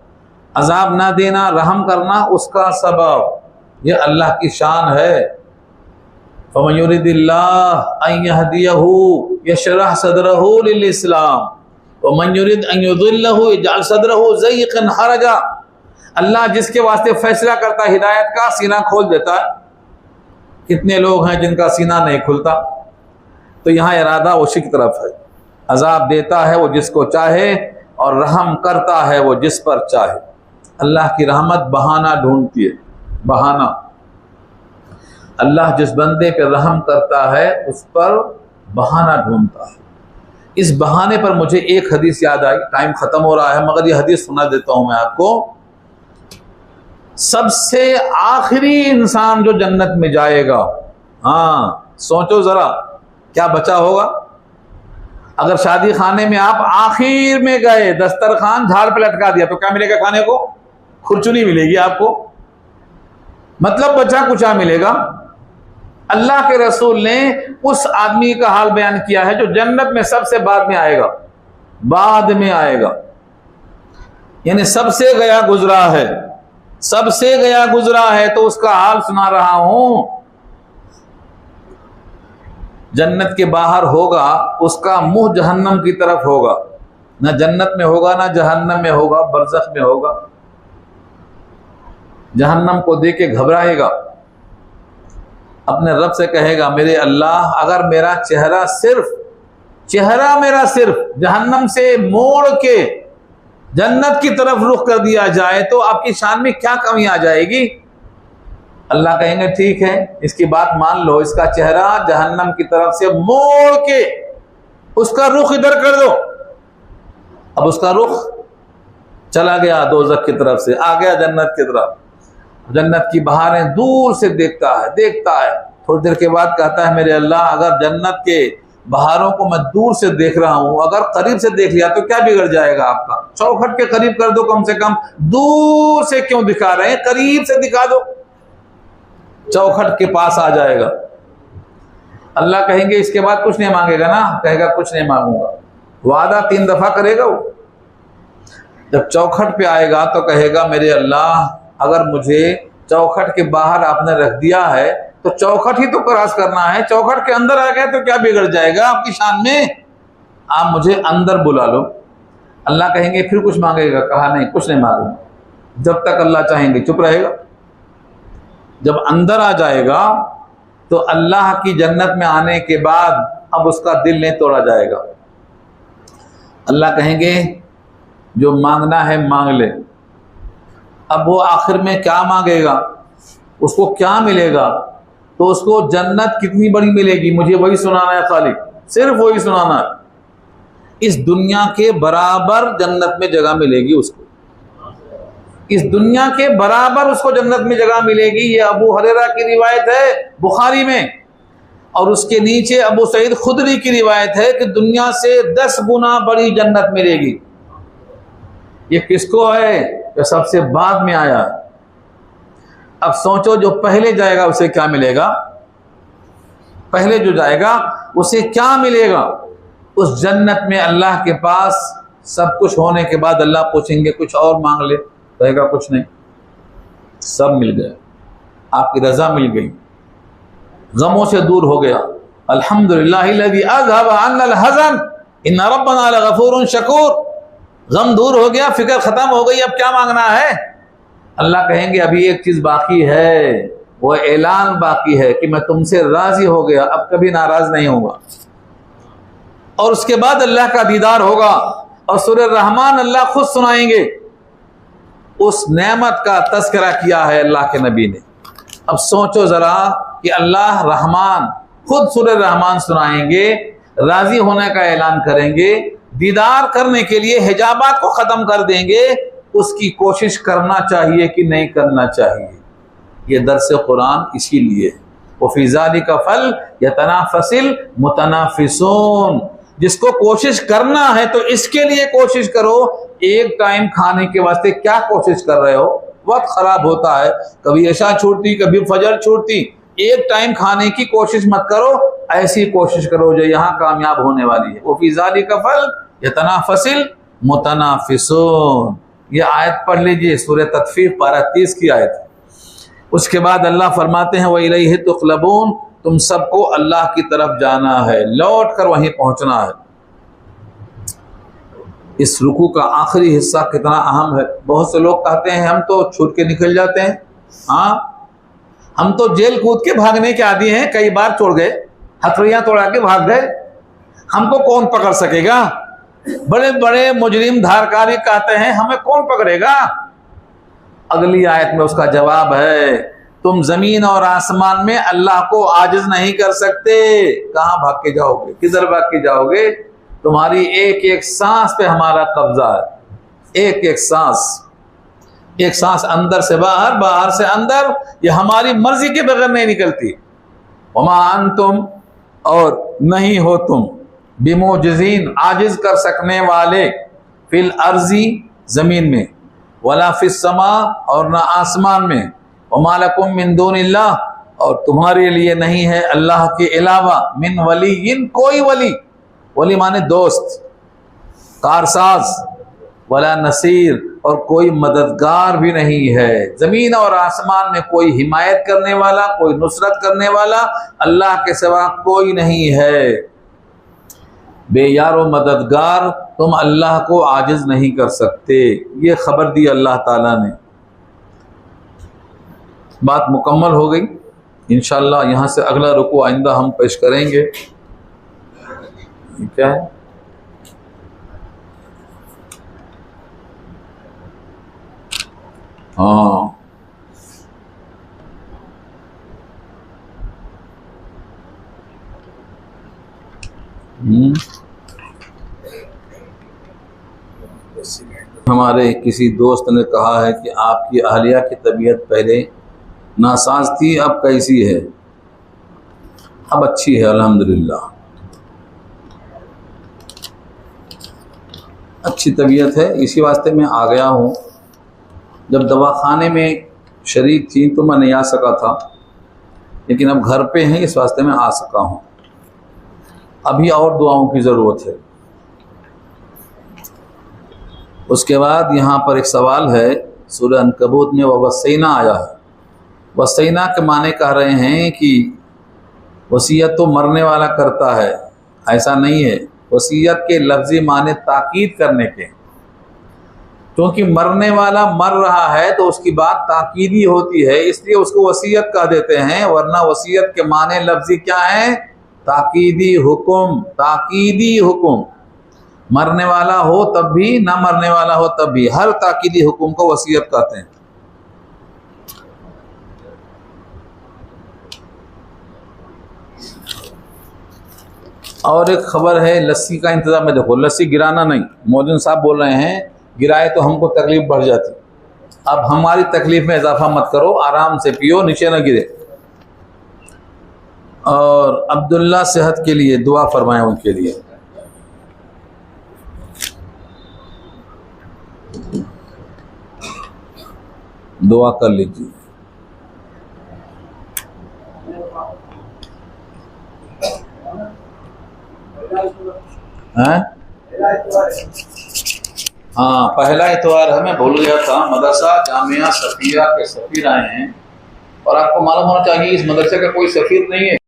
अजाब ना देना, रहम करना उसका सबब। ये अल्लाह की शान है। फमन युरिदिल्लाह अन यहदियहु यशरह सदरहु लिल इस्लाम व मन युरिद अन युदिल्लहु यजअल सदरहु ज़य्यक़न हरजा। अल्लाह जिसके वास्ते फैसला करता है हिदायत का, सीना खोल देता है। कितने लोग हैं जिनका सीना नहीं खुलता। तो यहाँ इरादा उसी की तरफ है। अजाब देता है वो जिसको चाहे और रहम करता है वो जिस पर चाहे। अल्लाह की रहमत बहाना ढूंढती है, बहाना। अल्लाह जिस बंदे पे रहम करता है उस पर बहाना ढूंढता है। इस बहाने पर मुझे एक हदीस याद आई, टाइम खत्म हो रहा है मगर ये हदीस सुना देता हूं मैं आपको। सबसे आखिरी इंसान जो जन्नत में जाएगा, हाँ सोचो जरा क्या बचा होगा। अगर शादी खाने में आप आखिर में गए, दस्तरखान झाड़ पे लटका दिया, तो क्या मिलेगा खाने को? खुरचुनी मिलेगी आपको, मतलब बचा कुचा मिलेगा। अल्लाह के रसूल ने उस आदमी का हाल बयान किया है जो जन्नत में सबसे बाद में आएगा, बाद में आएगा, यानी सबसे गया गुजरा है, सबसे गया गुजरा है। तो उसका हाल सुना रहा हूं। जन्नत के बाहर होगा, उसका मुंह जहन्नम की तरफ होगा, ना जन्नत में होगा ना जहन्नम में होगा, बरज़ख में होगा। जहन्नम को देख के घबराएगा, अपने रब से कहेगा, मेरे अल्लाह अगर मेरा चेहरा सिर्फ जहन्नम से मोड़ के जन्नत की तरफ रुख कर दिया जाए तो आपकी शान में क्या कमी आ जाएगी? अल्लाह कहेंगे ठीक है, इसकी बात मान लो, इसका चेहरा जहन्नम की तरफ से मोड़ के उसका रुख इधर कर दो। अब उसका रुख चला गया दोज़ख की तरफ से, आ गया जन्नत की तरफ। जन्नत की बहारें दूर से देखता है। थोड़ी देर के बाद कहता है, मेरे अल्लाह अगर जन्नत के बहारों को मैं दूर से देख रहा हूं, अगर करीब से देख लिया तो क्या बिगड़ जाएगा आपका? चौखट के करीब कर दो कम से कम, दूर से क्यों दिखा रहे हैं, करीब से दिखा दो, चौखट के पास आ जाएगा। अल्लाह कहेंगे इसके बाद कुछ नहीं मांगेगा ना? कहेगा कुछ नहीं मांगूंगा। वादा 3 दफा करेगा वो। जब चौखट पे आएगा तो कहेगा, मेरे अल्लाह अगर मुझे चौखट के बाहर आपने रख दिया है तो चौखट ही तो क्रॉस करना है, चौखट के अंदर आ गए तो क्या बिगड़ जाएगा आपकी शान में? आप मुझे अंदर बुला लो। अल्लाह कहेंगे फिर कुछ मांगेगा? कहा नहीं, कुछ नहीं मांगूंगा। जब तक अल्लाह चाहेंगे चुप रहेगा। जब अंदर आ जाएगा तो अल्लाह की जन्नत में आने के बाद अब उसका दिल नहीं तोड़ा जाएगा। अल्लाह कहेंगे जो मांगना है मांग ले। अब वो आखिर में क्या मांगेगा, उसको क्या मिलेगा? तो उसको जन्नत कितनी बड़ी मिलेगी मुझे वही सुनाना है, खाली सिर्फ वही सुनाना है। इस दुनिया के बराबर जन्नत में जगह मिलेगी उसको, इस दुनिया के बराबर उसको जन्नत में जगह मिलेगी। ये अबू हुरैरा की रिवायत है बुखारी में, और उसके नीचे अबू सईद खुदरी की रिवायत है कि दुनिया से 10 गुना बड़ी जन्नत मिलेगी। ये किसको है? जो सबसे बाद में आया। अब सोचो जो पहले जाएगा उसे क्या मिलेगा? पहले जो जाएगा उसे क्या मिलेगा? उस जन्नत में अल्लाह के पास सब कुछ होने के बाद अल्लाह पूछेंगे कुछ और मांग ले, कहेगा कुछ नहीं, सब मिल गया, आपकी रजा मिल गई, गमों से दूर हो गया। अल्हम्दुलिल्लाहिल्लज़ी अज़हब अन्नल हज़न इन्ना रब्बना लगफूरुन शकूर। गम दूर हो गया, फिक्र खत्म हो गई, अब क्या मांगना है? अल्लाह कहेंगे अभी एक चीज बाकी है, वो ऐलान बाकी है कि मैं तुमसे राजी हो गया, अब कभी नाराज नहीं होगा। और उसके बाद अल्लाह का दीदार होगा और सूरह रहमान अल्लाह खुद सुनाएंगे। उस नेमत का तज़किरा किया है अल्लाह के नबी ने। अब सोचो जरा कि अल्लाह रहमान खुद सूरह रहमान सुनाएंगे, राजी होने का ऐलान करेंगे, दीदार करने के लिए हिजाबात को खत्म कर देंगे। उसकी कोशिश करना चाहिए कि नहीं करना चाहिए? ये दर्स कुरान इसीलिए। वो फिज़ाली का फल यतनाफसिल मुतनाफिसून। जिसको कोशिश करना है तो इसके लिए कोशिश करो। एक टाइम खाने के वास्ते क्या कोशिश कर रहे हो? वक्त खराब होता है, कभी ऐशा छूटती, कभी फजर छूटती। एक टाइम खाने की कोशिश मत करो, ऐसी कोशिश करो जो यहाँ कामयाब होने वाली है। वो फिज़ाली का फल यतनाफसिल मुतनाफिसून। ये आयत पढ़ लीजिए, सूरह तत्फीफ पारा 30 की आयत। उसके बाद अल्लाह फरमाते हैं व इलैहि तुक़लबून, तुम सबको अल्लाह की तरफ जाना है, लौट कर वहीं पहुंचना है। इस रुकू का आखिरी हिस्सा कितना अहम है। बहुत से लोग कहते हैं हम तो छूट के निकल जाते हैं, हाँ हम तो जेल कूद के भागने के आदी हैं, कई बार छोड़ गए, हथौड़ियां तोड़ा के भाग गए, हमको कौन पकड़ सकेगा? बड़े बड़े मुजरिम धारकारी कहते हैं हमें कौन पकड़ेगा? अगली आयत में उसका जवाब है, तुम जमीन और आसमान में अल्लाह को आजिज नहीं कर सकते। कहां भाग के जाओगे? किधर भाग के जाओगे? तुम्हारी एक एक सांस पे हमारा कब्जा है। एक एक सांस अंदर से बाहर, बाहर से अंदर, ये हमारी मर्जी के बगैर नहीं निकलती। वमा अंतुम, और नहीं हो तुम, बिमुजिजीन, आजिज कर सकने वाले, फिल अर्जी, जमीन में, वला फिस समा, और ना आसमान में, वमा लकुम मिन दूनिल्लाह, और तुम्हारे लिए नहीं है अल्लाह के अलावा, मिन वलीयिन, कोई वली, वली माने दोस्त, कारसाज, वला नसीर, और कोई मददगार भी नहीं है। जमीन और आसमान में कोई हिमायत करने वाला, कोई नुसरत करने वाला अल्लाह के सिवा कोई नहीं है। बेयारो मददगार, तुम अल्लाह को आजिज नहीं कर सकते। ये खबर दी अल्लाह ताला ने। बात मुकम्मल हो गई। इंशाअल्लाह यहाँ से अगला रुकू आइंदा हम पेश करेंगे। क्या है? हाँ, हमारे किसी दोस्त ने कहा है कि आपकी अहलिया की तबीयत पहले नासाज थी, अब कैसी है? अब अच्छी है अल्हम्दुलिल्लाह, अच्छी तबीयत है। इसी वास्ते मैं आ गया हूँ। जब दवाखाने में शरीक थी तो मैं नहीं आ सका था, लेकिन अब घर पे हैं, इस वास्ते मैं आ सका हूँ। अभी और दुआओं की ज़रूरत है। उसके बाद यहाँ पर एक सवाल है, सूरह अनकबूत में ववस्सैना आया है। वस्सैना के माने कह रहे हैं कि वसीयत तो मरने वाला करता है, ऐसा नहीं है। वसीयत के लफ्ज़ी माने ताकीद करने के, क्योंकि मरने वाला मर रहा है तो उसकी बात ताकीदी होती है, इसलिए उसको वसीयत कह देते हैं। वरना वसीयत के माने लफ्ज़ी क्या है? ताकीदी हुक्म। ताकीदी हुक्म, मरने वाला हो तब भी, ना मरने वाला हो तब भी, हर ताकीदी हुक्म को वसीयत कहते हैं। और एक खबर है, लस्सी का इंतजाम है। देखो, लस्सी गिराना नहीं, मौजूद साहब बोल रहे हैं गिराए तो हमको तकलीफ बढ़ जाती। अब हमारी तकलीफ में इजाफा मत करो, आराम से पियो, नीचे न गिरे। और अब्दुल्ला सेहत के लिए दुआ फरमाएं, उनके लिए। दुआ कर लीजिए। हैं? हाँ, पहला इतवार है, मैं भूल गया था। मदरसा जामिया सफिया के सफीर आए हैं, और आपको मालूम होना चाहिए इस मदरसे का कोई सफीर नहीं है।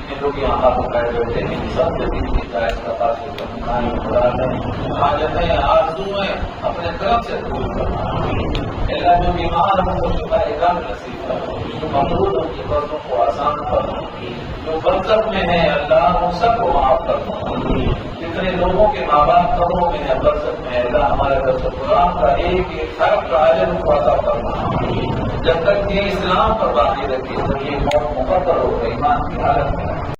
जितने लोग यहाँ पर बैठे बैठे हैं, सब आरज़ू है अपने तरफ से दूर करना। जो बीमार हो वो शिफाए-ए-काम नसीब करो, जो ममरूद हो उनकी कर्जों को आसान करो, जो बरकत में है अल्लाह उन सबको माफ करना। जितने लोगों के माँ बाप कब्रों में है, बरकत में अल्लाह हमारे दर्स कुरान का एक एक हर्फ का अजर अता करना। जब तक ये इस्लाम पर बाकी रखी, तो ये मौत मुकद्दर हो, ईमान की हालत में